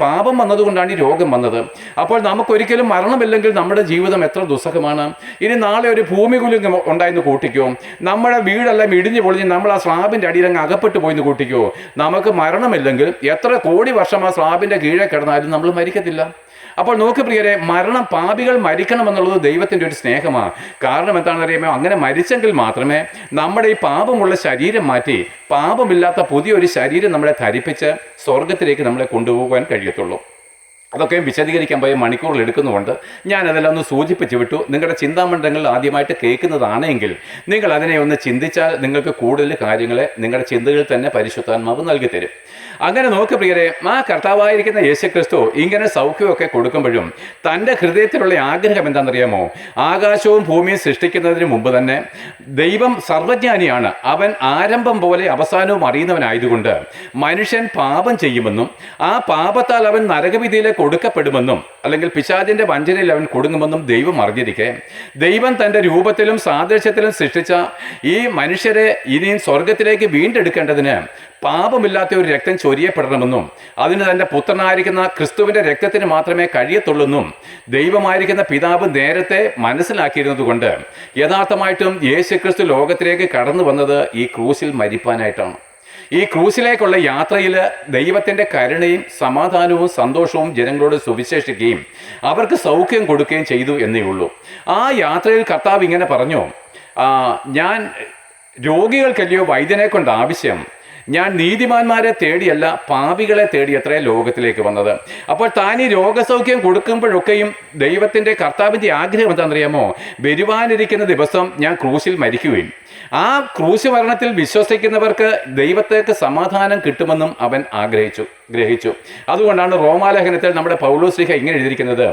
പാപം വന്നതുകൊണ്ടാണ് ഈ രോഗം വന്നത്. അപ്പോൾ നമുക്കൊരിക്കലും മരണമില്ലെങ്കിൽ നമ്മുടെ ജീവിതം എത്ര ദുസ്സഹമാണ്. ഇനി നാളെ ഒരു ഭൂമി കുലുങ്ങം ഉണ്ടായെന്ന് കൂട്ടിക്കോ, നമ്മുടെ വീടെല്ലാം ഇടിഞ്ഞു പൊളിഞ്ഞ് നമ്മൾ ആ സ്ലാബിൻ്റെ അടിയിൽ അങ്ങ് അകപ്പെട്ടു പോയിന്ന് കൂട്ടിക്കോ, നമുക്ക് മരണമില്ലെങ്കിൽ എത്ര കോടി വർഷം ആ സ്ലാബിൻ്റെ കീഴെ കിടന്നാലും നമ്മൾ മരിക്കത്തില്ല. അപ്പോൾ നോക്ക് പ്രിയരെ, പാപികൾ മരിക്കണമെന്നുള്ളത് ദൈവത്തിൻ്റെ ഒരു സ്നേഹമാണ്. കാരണം എന്താണെന്ന് അറിയാമോ, അങ്ങനെ മരിച്ചെങ്കിൽ മാത്രമേ നമ്മുടെ ഈ പാപമുള്ള ശരീരം മാറ്റി പാപമില്ലാത്ത പുതിയൊരു ശരീരം നമ്മളെ ധരിപ്പിച്ച് സ്വർഗത്തിലേക്ക് നമ്മളെ കൊണ്ടുപോകാൻ കഴിയത്തുള്ളൂ. അതൊക്കെ വിശദീകരിക്കാൻ പോയ മണിക്കൂറിൽ എടുക്കുന്നുകൊണ്ട് ഞാനതെല്ലാം ഒന്ന് സൂചിപ്പിച്ചു വിട്ടു. നിങ്ങളുടെ ചിന്താമണ്ഡലങ്ങൾ ആദ്യമായിട്ട് കേൾക്കുന്നതാണെങ്കിൽ നിങ്ങൾ അതിനെ ഒന്ന് ചിന്തിച്ചാൽ നിങ്ങൾക്ക് കൂടുതൽ കാര്യങ്ങളെ നിങ്ങളുടെ ചിന്തകളിൽ തന്നെ പരിശുദ്ധാത്മാവ് നൽകി തരും. അങ്ങനെ നോക്ക് പ്രിയരെ, കർത്താവായിരിക്കുന്ന യേശുക്രിസ്തു ഇങ്ങനെ സൗഖ്യമൊക്കെ കൊടുക്കുമ്പോഴും തൻ്റെ ഹൃദയത്തിലുള്ള ആഗ്രഹം എന്താണെന്നറിയാമോ? ആകാശവും ഭൂമിയും സൃഷ്ടിക്കുന്നതിന് മുമ്പ് തന്നെ ദൈവം സർവജ്ഞാനിയാണ്. അവൻ ആരംഭം പോലെ അവസാനവും അറിയുന്നവനായതുകൊണ്ട് മനുഷ്യൻ പാപം ചെയ്യുമെന്നും ആ പാപത്താൽ അവൻ നരകവിധിയിലേക്ക് കൊടുക്കപ്പെടുമെന്നും അല്ലെങ്കിൽ പിശാചിന്റെ വഞ്ചനയിൽ അവൻ കൊടുങ്ങുമെന്നും ദൈവം അറിഞ്ഞിരിക്കെ ദൈവം തൻ്റെ രൂപത്തിലും സാദൃശ്യത്തിലും സൃഷ്ടിച്ച ഈ മനുഷ്യരെ ഇനിയും സ്വർഗത്തിലേക്ക് വീണ്ടെടുക്കേണ്ടതിന് പാപമില്ലാത്ത ഒരു രക്തം ചൊരിയപ്പെടണമെന്നും അതിന് തൻ്റെ പുത്രനായിരിക്കുന്ന ക്രിസ്തുവിൻ്റെ രക്തത്തിന് മാത്രമേ കഴിയത്തുള്ളൂന്നും ദൈവമായിരിക്കുന്ന പിതാവ് നേരത്തെ മനസ്സിലാക്കിയിരുന്നതുകൊണ്ട് യഥാർത്ഥമായിട്ടും യേശുക്രിസ്തു ലോകത്തിലേക്ക് കടന്നു വന്നത് ഈ ക്രൂസിൽ മരിപ്പാനായിട്ടാണ്. ഈ ക്രൂസിലേക്കുള്ള യാത്രയിൽ ദൈവത്തിൻ്റെ കരുണയും സമാധാനവും സന്തോഷവും ജനങ്ങളോട് സുവിശേഷിക്കുകയും അവർക്ക് സൗഖ്യം കൊടുക്കുകയും ചെയ്തു എന്നേ ഉള്ളൂ. ആ യാത്രയിൽ കർത്താവ് ഇങ്ങനെ പറഞ്ഞു, ഞാൻ രോഗികൾക്കല്ലയോ വൈദ്യനെ കൊണ്ട് ആവശ്യം, ഞാൻ നീതിമാന്മാരെ തേടിയല്ല പാപികളെ തേടിയത്രേ ലോകത്തിലേക്ക് വന്നത്. അപ്പോൾ താൻ ഈ രോഗസൗഖ്യം കൊടുക്കുമ്പോഴൊക്കെയും ദൈവത്തിൻ്റെ കർത്താവിൻ്റെ ആഗ്രഹം എന്താണെന്നറിയാമോ? വരുവാനിരിക്കുന്ന ദിവസം ഞാൻ ക്രൂശിൽ മരിക്കുകയും ആ ക്രൂശ് മരണത്തിൽ വിശ്വസിക്കുന്നവർക്ക് ദൈവത്തേക്ക് സമാധാനം കിട്ടുമെന്നും അവൻ ഗ്രഹിച്ചു. അതുകൊണ്ടാണ് റോമാലേഖനത്തിൽ നമ്മുടെ പൗലോസ്ലീഹ ഇങ്ങനെ എഴുതിയിരിക്കുന്നത്,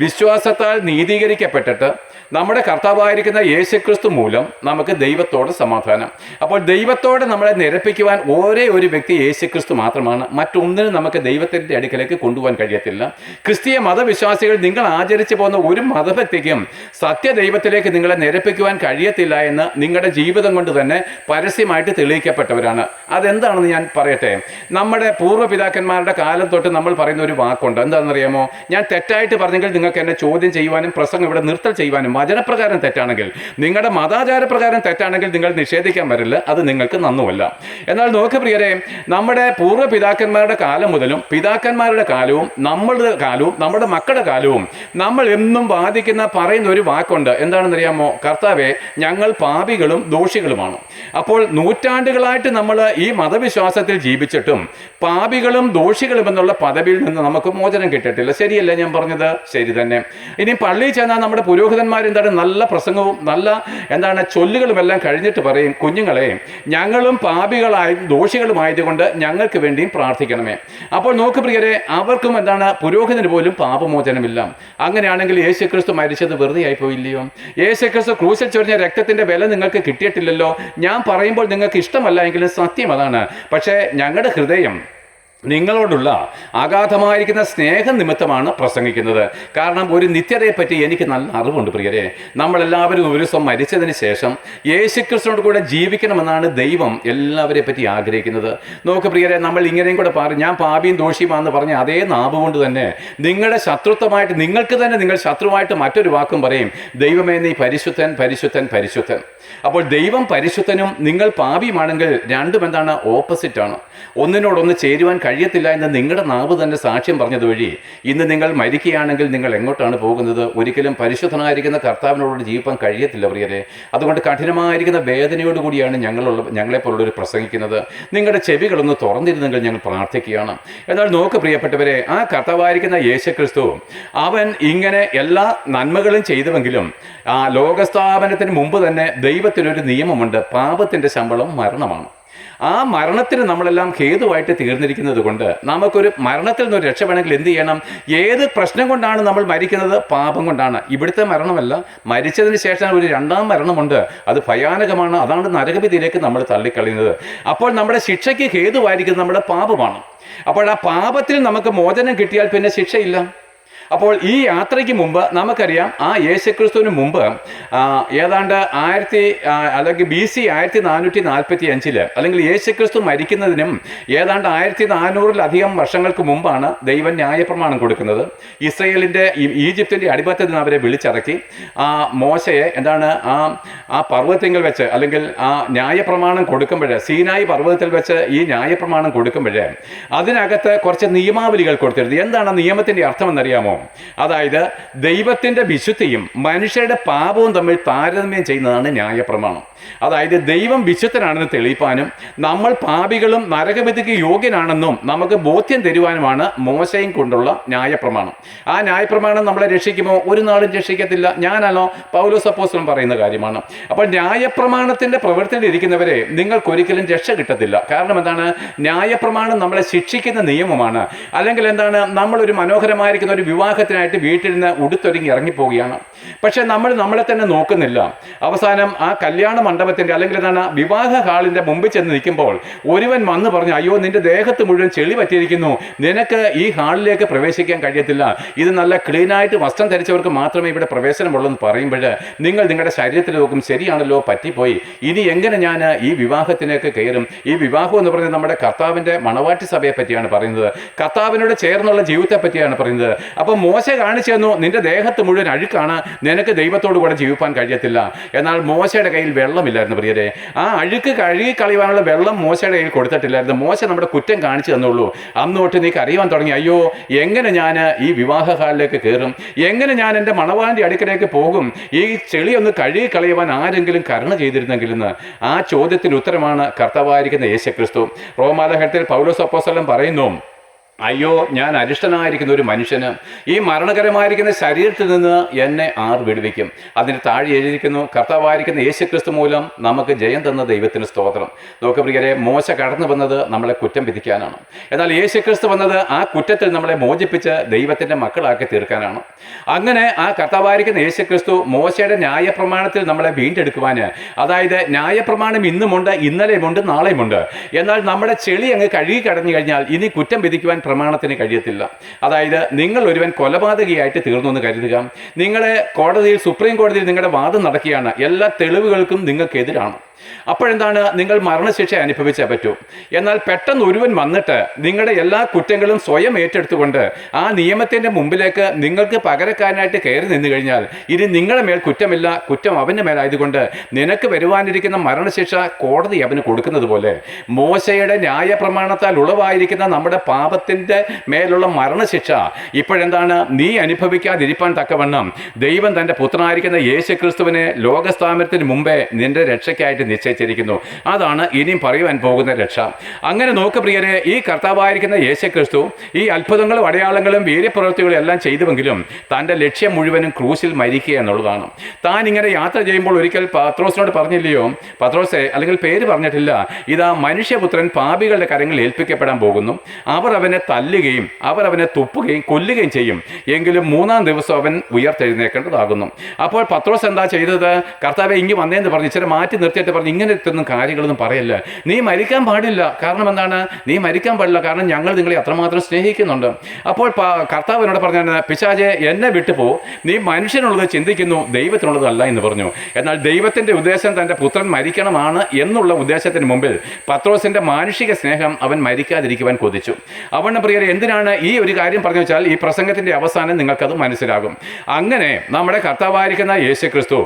വിശ്വാസത്താൽ നീതീകരിക്കപ്പെട്ടിട്ട് നമ്മുടെ കർത്താവായിരിക്കുന്ന യേശുക്രിസ്തു മൂലം നമുക്ക് ദൈവത്തോട് സമാധാനം. അപ്പോൾ ദൈവത്തോട് നമ്മളെ നിരപ്പിക്കുവാൻ ഒരേ ഒരു വ്യക്തി യേശുക്രിസ്തു മാത്രമാണ്. മറ്റൊന്നിനും നമുക്ക് ദൈവത്തിൻ്റെ അടുക്കലേക്ക് കൊണ്ടുപോകാൻ കഴിയത്തില്ല. ക്രിസ്തീയ മതവിശ്വാസികൾ നിങ്ങൾ ആചരിച്ചു പോകുന്ന ഒരു മതഭക്തിക്കും സത്യദൈവത്തിലേക്ക് നിങ്ങളെ നിരപ്പിക്കുവാൻ കഴിയത്തില്ല എന്ന് നിങ്ങളുടെ ജീവിതം കൊണ്ട് തന്നെ പരസ്യമായിട്ട് തെളിയിക്കപ്പെട്ടവരാണ്. അതെന്താണെന്ന് ഞാൻ പറയട്ടെ. നമ്മുടെ പൂർവ്വപിതാക്കന്മാരുടെ കാലം തൊട്ട് നമ്മൾ പറയുന്ന ഒരു വാക്കുണ്ട്. എന്താണെന്നറിയാമോ? ഞാൻ തെറ്റായിട്ട് പറഞ്ഞെങ്കിൽ നിങ്ങൾക്ക് എന്നെ ചോദ്യം ചെയ്യുവാനും പ്രസംഗം ഇവിടെ നിർത്തൽ ചെയ്യുവാനും, വചനപ്രകാരം തെറ്റാണെങ്കിൽ, നിങ്ങളുടെ മതാചാരപ്രകാരം തെറ്റാണെങ്കിൽ നിങ്ങൾ നിഷേധിക്കാൻ വരില്ല. അത് നിങ്ങൾക്ക് നന്നുമല്ല. എന്നാൽ നോക്ക് പ്രിയരെ, നമ്മുടെ പൂർവ്വപിതാക്കന്മാരുടെ കാലം മുതലും പിതാക്കന്മാരുടെ കാലവും നമ്മളുടെ കാലവും നമ്മുടെ മക്കളുടെ കാലവും നമ്മൾ എന്നും പറയുന്ന ഒരു വാക്കുണ്ട്. എന്താണെന്നറിയാമോ? കർത്താവേ, ഞങ്ങൾ പാപികളും ദോഷികളുമാണ്. അപ്പോൾ നൂറ്റാണ്ടുകളായിട്ട് നമ്മൾ ഈ മതവിശ്വാസത്തിൽ ജീവിച്ചിട്ടും പാപികളും ദോഷികളും എന്നുള്ള പദവിയിൽ നിന്ന് നമുക്ക് മോചനം കിട്ടിയിട്ടില്ല. ശരിയല്ല ഞാൻ പറഞ്ഞത്? ശരി തന്നെ. ഇനി പള്ളിയിൽ ചെന്നാൽ നമ്മുടെ പുരോഹിതന്മാരെന്താണ് നല്ല പ്രസംഗവും നല്ല ചൊല്ലുകളും എല്ലാം കഴിഞ്ഞിട്ട് പറയും, കുഞ്ഞുങ്ങളെ, ഞങ്ങളും ദോഷികളുമായതുകൊണ്ട് ഞങ്ങൾക്ക് വേണ്ടിയും പ്രാർത്ഥിക്കണമേ. അപ്പോൾ നോക്ക് പ്രിയരെ, അവർക്കും പുരോഹിതന് പോലും പാപമോചനമില്ല. അങ്ങനെയാണെങ്കിൽ യേശുക്രിസ്തു മരിച്ചത് വെറുതെ ആയി പോയില്ലയോ? യേശുക്രിസ്തു ക്രൂശിൽ ചൊരിഞ്ഞ രക്തത്തിന്റെ വില നിങ്ങൾക്ക് കിട്ടിയിട്ടില്ലല്ലോ. ഞാൻ പറയുമ്പോൾ നിങ്ങൾക്ക് ഇഷ്ടമല്ല എങ്കിലും സത്യം അതാണ്. പക്ഷേ ഞങ്ങളുടെ ഹൃദയം നിങ്ങളോടുള്ള അഗാധമായിരിക്കുന്ന സ്നേഹം നിമിത്തമാണ് പ്രസംഗിക്കുന്നത്. കാരണം ഒരു നിത്യതയെപ്പറ്റി എനിക്ക് നല്ല അറിവുണ്ട് പ്രിയരെ. നമ്മളെല്ലാവരും ഒരു ദിവസം മരിച്ചതിന് ശേഷം യേശുക്രിസ്തുവിനോട് കൂടെ ജീവിക്കണമെന്നാണ് ദൈവം എല്ലാവരെ പറ്റി ആഗ്രഹിക്കുന്നത്. നോക്ക് പ്രിയരെ, നമ്മൾ ഇങ്ങനെയും കൂടെ ഞാൻ പാപിയും ദോഷിയുമാണെന്ന് പറഞ്ഞ അതേ നാവ് കൊണ്ട് തന്നെ നിങ്ങളുടെ ശത്രുത്വമായിട്ട് നിങ്ങൾക്ക് തന്നെ നിങ്ങൾ ശത്രുവായിട്ട് മറ്റൊരു വാക്കും പറയും, ദൈവമേ നീ പരിശുദ്ധൻ പരിശുദ്ധൻ പരിശുദ്ധൻ. അപ്പോൾ ദൈവം പരിശുദ്ധനും നിങ്ങൾ പാപിയുമാണെങ്കിൽ രണ്ടും ഓപ്പോസിറ്റാണ്. ഒന്നിനോടൊന്ന് ചേരുവാൻ കഴിയത്തില്ല എന്ന് നിങ്ങളുടെ നാവ് തന്നെ സാക്ഷ്യം പറഞ്ഞത് വഴി ഇന്ന് നിങ്ങൾ മരിക്കുകയാണെങ്കിൽ നിങ്ങൾ എങ്ങോട്ടാണ് പോകുന്നത്? ഒരിക്കലും പരിശുദ്ധനായിരിക്കുന്ന കർത്താവിനോട് ജീവിക്കാൻ കഴിയത്തില്ല പ്രിയരെ. അതുകൊണ്ട് കഠിനമായിരിക്കുന്ന വേദനയോടുകൂടിയാണ് ഞങ്ങളെപ്പോലുള്ളവർ പ്രസംഗിക്കുന്നത്. നിങ്ങളുടെ ചെവികളൊന്ന് തുറന്നിരുന്നെങ്കിൽ ഞങ്ങൾ പ്രാർത്ഥിക്കുകയാണ്. എന്നാൽ നോക്ക് പ്രിയപ്പെട്ടവരെ, ആ കർത്താവായിരിക്കുന്ന യേശുക്രിസ്തു അവൻ ഇങ്ങനെ എല്ലാ നന്മകളും ചെയ്തുവെങ്കിലും ആ ലോകസ്ഥാപനത്തിന് മുമ്പ് തന്നെ ദൈവത്തിനൊരു നിയമമുണ്ട്. പാപത്തിൻ്റെ ശമ്പളം മരണമാണ്. ആ മരണത്തിന് നമ്മളെല്ലാം ഹേതുവായിട്ട് തീർന്നിരിക്കുന്നത് കൊണ്ട് നമുക്കൊരു മരണത്തിൽ നിന്ന് രക്ഷപ്പെടണമെങ്കിൽ എന്ത് ചെയ്യണം? ഏത് പ്രശ്നം കൊണ്ടാണ് നമ്മൾ മരിക്കുന്നത്? പാപം കൊണ്ടാണ്. ഇവിടുത്തെ മരണമല്ല, മരിച്ചതിന് ശേഷം ഒരു രണ്ടാം മരണമുണ്ട്. അത് ഭയാനകമാണ്. അതാണ് നരകവിധിയിലേക്ക് നമ്മൾ തള്ളിക്കളയുന്നത്. അപ്പോൾ നമ്മുടെ ശിക്ഷയ്ക്ക് ഹേതുവായിരിക്കുന്നത് നമ്മുടെ പാപമാണ്. അപ്പോൾ ആ പാപത്തിൽ നമുക്ക് മോചനം കിട്ടിയാൽ പിന്നെ ശിക്ഷയില്ല. അപ്പോൾ ഈ യാത്രയ്ക്ക് മുമ്പ് നമുക്കറിയാം, ആ യേശുക്രിസ്തുവിന് മുമ്പ് ഏതാണ്ട് അല്ലെങ്കിൽ BC 1445 അല്ലെങ്കിൽ യേശുക്രിസ്തു മരിക്കുന്നതിനും ഏതാണ്ട് 1400 വർഷങ്ങൾക്ക് മുമ്പാണ് ദൈവം ന്യായപ്രമാണം കൊടുക്കുന്നത്. ഇസ്രയേലിൻ്റെ ഈജിപ്തിൻ്റെ അടിമത്തത്തിൽ നിന്ന് അവരെ വിളിച്ചിറക്കി മോശയെ ആ പർവ്വതത്തിൽ വെച്ച് അല്ലെങ്കിൽ ആ ന്യായപ്രമാണം കൊടുക്കുമ്പോൾ, സീനായി പർവ്വതത്തിൽ വെച്ച് ഈ ന്യായപ്രമാണം കൊടുക്കുമ്പോൾ അതിനകത്ത് കുറച്ച് നിയമാവലികൾ കൊടുത്തിരുന്നു. എന്താണ് നിയമത്തിൻ്റെ അർത്ഥമെന്നറിയാമോ? അതായത് ദൈവത്തിൻ്റെ വിശുദ്ധിയും മനുഷ്യരുടെ പാപവും തമ്മിൽ താരതമ്യം ചെയ്യുന്നതാണ് ന്യായപ്രമാണം. അതായത് ദൈവം വിശുദ്ധനാണെന്ന് തെളിയിപ്പാനും നമ്മൾ പാപികളും നരകവിധിക്ക് യോഗ്യനാണെന്നും നമുക്ക് ബോധ്യം തരുവാനുമാണ് മോശയും കൊണ്ടുള്ള ന്യായപ്രമാണം. ആ ന്യായപ്രമാണം നമ്മളെ രക്ഷിക്കുമോ? ഒരു നാളും രക്ഷിക്കത്തില്ല. ഞാനല്ലോ പൗലോസ് അപ്പോസ്തലൻ പറയുന്ന കാര്യമാണ്. അപ്പോൾ ന്യായപ്രമാണത്തിൻ്റെ പ്രവൃത്തിയിൽ ഇരിക്കുന്നവരെ നിങ്ങൾക്കൊരിക്കലും രക്ഷ കിട്ടത്തില്ല. കാരണം എന്താണ്? ന്യായപ്രമാണം നമ്മളെ ശിക്ഷിക്കുന്ന നിയമമാണ്. അല്ലെങ്കിൽ എന്താണ്? നമ്മളൊരു മനോഹരമായിരിക്കുന്ന ഒരു വിവാഹത്തിനായിട്ട് വീട്ടിൽ നിന്ന് ഉടുത്തൊരുങ്ങി ഇറങ്ങിപ്പോവുകയാണ്. പക്ഷെ നമ്മളെ തന്നെ നോക്കുന്നില്ല. അവസാനം ആ കല്യാണ മണ്ഡപത്തിൻ്റെ അല്ലെങ്കിൽ വിവാഹ ഹാളിൻ്റെ മുമ്പിൽ ചെന്ന് നിൽക്കുമ്പോൾ ഒരുവൻ വന്ന് പറഞ്ഞു, അയ്യോ നിന്റെ ദേഹത്ത് മുഴുവൻ ചെളി പറ്റിയിരിക്കുന്നു, നിനക്ക് ഈ ഹാളിലേക്ക് പ്രവേശിക്കാൻ കഴിയത്തില്ല, ഇത് നല്ല ക്ലീനായിട്ട് വസ്ത്രം ധരിച്ചവർക്ക് മാത്രമേ ഇവിടെ പ്രവേശനമുള്ളൂ എന്ന് പറയുമ്പോൾ നിങ്ങൾ നിങ്ങളുടെ ശരീരത്തിൽ നോക്കും, ശരിയാണല്ലോ, പറ്റിപ്പോയി, ഇനി എങ്ങനെ ഞാൻ ഈ വിവാഹത്തിലേക്ക് കയറും? ഈ വിവാഹം എന്ന് പറയുന്നത് നമ്മുടെ കർത്താവിൻ്റെ മണവാട്ടി സഭയെ പറ്റിയാണ് പറയുന്നത്. കർത്താവിനോട് ചേർന്നുള്ള ജീവിതത്തെ പറ്റിയാണ് പറയുന്നത്. അപ്പോൾ മോശ കാണിച്ചു തന്നു, നിന്റെ ദേഹത്ത് മുഴുവൻ അഴുക്കാണ്, നിനക്ക് ദൈവത്തോടു കൂടെ ജീവിക്കാൻ കഴിയത്തില്ല. എന്നാൽ മോശയുടെ കയ്യിൽ വെള്ളമില്ലായിരുന്നു പ്രിയരെ. ആ അഴുക്ക് കഴുകി കളയുവാനുള്ള വെള്ളം മോശയുടെ കയ്യിൽ കൊടുത്തിട്ടില്ലായിരുന്നു. മോശ നമ്മുടെ കുറ്റം കാണിച്ചു തന്നുള്ളൂ. അന്നോട്ട് നീ അറിയാൻ തുടങ്ങി, അയ്യോ എങ്ങനെ ഞാൻ ഈ വിവാഹ ഹാളിലേക്ക് കയറും? എങ്ങനെ ഞാൻ എൻ്റെ മണവാൻ്റെ അടുക്കലേക്ക് പോകും? ഈ ചെളിയൊന്ന് കഴുകി കളയുവാൻ ആരെങ്കിലും കരുണ ചെയ്തിരുന്നെങ്കിലെന്ന് ആ ചോദ്യത്തിന് ഉത്തരമാണ് കർത്താവായിരിക്കുന്ന യേശുക്രിസ്തു. റോമാലേഖനത്തിൽ പൗലോസ് അപ്പോസ്തലൻ പറയുന്നു, അയ്യോ ഞാൻ അരിഷ്ടനായിരിക്കുന്ന ഒരു മനുഷ്യന് ഈ മരണകരമായിരിക്കുന്ന ശരീരത്തിൽ നിന്ന് എന്നെ ആർ വിടുവിക്കും? അതിന് താഴെ എഴുതിയിരിക്കുന്നു, കർത്താവായിരിക്കുന്ന യേശുക്രിസ്തു മൂലം നമുക്ക് ജയം തന്ന ദൈവത്തിന് സ്തോത്രം. നോക്ക് പ്രിയരെ, മോശ കടന്നു വന്നത് നമ്മളെ കുറ്റം വിധിക്കാനാണ്. എന്നാൽ യേശുക്രിസ്തു വന്നത് ആ കുറ്റത്തിൽ നമ്മളെ മോചിപ്പിച്ച് ദൈവത്തിൻ്റെ മക്കളാക്കി തീർക്കാനാണ്. അങ്ങനെ ആ കർത്താവായിരിക്കുന്ന യേശുക്രിസ്തു മോശയുടെ ന്യായപ്രമാണത്തിൽ നമ്മളെ വീണ്ടെടുക്കുവാൻ, അതായത് ന്യായപ്രമാണം ഇന്നുമുണ്ട്, ഇന്നലെയുമുണ്ട്, നാളെയുമുണ്ട്. എന്നാൽ നമ്മുടെ ചെളി അങ്ങ് കഴുകി കടഞ്ഞു കഴിഞ്ഞാൽ ഇനി കുറ്റം വിധിക്കുവാൻ പ്രമാണത്തിന് കഴിയത്തില്ല. അതായത് നിങ്ങൾ ഒരുവൻ കൊലപാതകയായിട്ട് തീർന്നു എന്ന് കരുതുക. നിങ്ങളെ കോടതിയിൽ, സുപ്രീം കോടതിയിൽ നിങ്ങളുടെ വാദം നടക്കുകയാണ്, എല്ലാ തെളിവുകൾക്കും നിങ്ങൾക്കെതിരാണ്. അപ്പോഴെന്താണ്? നിങ്ങൾ മരണശിക്ഷ അനുഭവിച്ചേ പറ്റൂ. എന്നാൽ പെട്ടെന്ന് ഒരുവൻ വന്നിട്ട് നിങ്ങളുടെ എല്ലാ കുറ്റങ്ങളും സ്വയം ഏറ്റെടുത്തുകൊണ്ട് ആ നിയമത്തിൻ്റെ മുമ്പിലേക്ക് നിങ്ങൾക്ക് പകരക്കാരനായിട്ട് കയറി നിന്നു കഴിഞ്ഞാൽ ഇനി നിങ്ങളുടെ മേൽ കുറ്റമില്ല, കുറ്റം അവൻ്റെ മേലായതുകൊണ്ട് നിനക്ക് വരുവാനിരിക്കുന്ന മരണശിക്ഷ കോടതി അവന് കൊടുക്കുന്നത് പോലെ മോശയുടെ ന്യായപ്രമാണത്താൽ ഉളവായിരിക്കുന്ന നമ്മുടെ പാപത്തിൻ്റെ മേലുള്ള മരണശിക്ഷ ഇപ്പോഴെന്താണ്? നീ അനുഭവിക്കാതിരിപ്പാൻ തക്കവണ്ണം ദൈവം തൻ്റെ പുത്രനായിരിക്കുന്ന യേശുക്രിസ്തുവിനെ ലോകസ്ഥാപനത്തിന് മുമ്പേ നിന്റെ രക്ഷയ്ക്കായിട്ട് നിശ്ചയിച്ചിരിക്കുന്നു. അതാണ് ഇനിയും പറയുവാൻ പോകുന്ന രക്ഷ. അങ്ങനെ നോക്ക് പ്രിയരെ, ഈ കർത്താവായിരിക്കുന്ന യേശുക്രിസ്തു ഈ അത്ഭുതങ്ങളും അടയാളങ്ങളും വീര്യപ്രവൃത്തികളും എല്ലാം ചെയ്തുവെങ്കിലും തൻ്റെ ലക്ഷ്യം മുഴുവനും ക്രൂശിൽ മരിക്കുക എന്നുള്ളതാണ്. താൻ ഇങ്ങനെ യാത്ര ചെയ്യുമ്പോൾ ഒരിക്കൽ പത്രോസിനോട് പറഞ്ഞില്ലയോ, പത്രോസെ, അല്ലെങ്കിൽ പേര് പറഞ്ഞിട്ടില്ല, ഇതാ മനുഷ്യപുത്രൻ പാപികളുടെ കരങ്ങളിൽ ഏൽപ്പിക്കപ്പെടാൻ പോകുന്നു, അവർ അവനെ തല്ലുകയും അവർ അവനെ തുപ്പുകയും കൊല്ലുകയും ചെയ്യും, എങ്കിലും മൂന്നാം ദിവസം അവൻ ഉയർത്തെഴുന്നേക്കേണ്ടതാകുന്നു. അപ്പോൾ പത്രോസ് എന്താ ചെയ്തത്? കർത്താവെ ഇങ്ങ് വന്നേന്ന് പറഞ്ഞ് ഇച്ചിരി മാറ്റി നിർത്തിയിട്ട് പറഞ്ഞു, ഇങ്ങനത്തെ കാര്യങ്ങളൊന്നും പറയല്ല, നീ മരിക്കാൻ പാടില്ല. കാരണം എന്താണ്? നീ മരിക്കാൻ പാടില്ല, കാരണം ഞങ്ങൾ നിങ്ങളെ അത്രമാത്രം സ്നേഹിക്കുന്നുണ്ട്. അപ്പോൾ കർത്താവിനോട് പറഞ്ഞാൽ, പിശാചേ എന്നെ വിട്ടുപോ, നീ മനുഷ്യനുള്ളത് ചിന്തിക്കുന്നു, ദൈവത്തിനുള്ളതല്ല എന്ന് പറഞ്ഞു. എന്നാൽ ദൈവത്തിൻ്റെ ഉദ്ദേശം തൻ്റെ പുത്രൻ മരിക്കണമാണ് എന്നുള്ള ഉദ്ദേശത്തിന് മുമ്പിൽ പത്രോസിൻ്റെ മാനുഷിക സ്നേഹം അവൻ മരിക്കാതിരിക്കുവാൻ കൊതിച്ചു. അവൻ്റെ പ്രിയരെ, എന്തിനാണ് ഈ ഒരു കാര്യം പറഞ്ഞു വെച്ചാൽ ഈ പ്രസംഗത്തിൻ്റെ അവസാനം നിങ്ങൾക്കത് മനസ്സിലാകും. അങ്ങനെ നമ്മുടെ കർത്താവായിരിക്കുന്ന യേശുക്രിസ്തു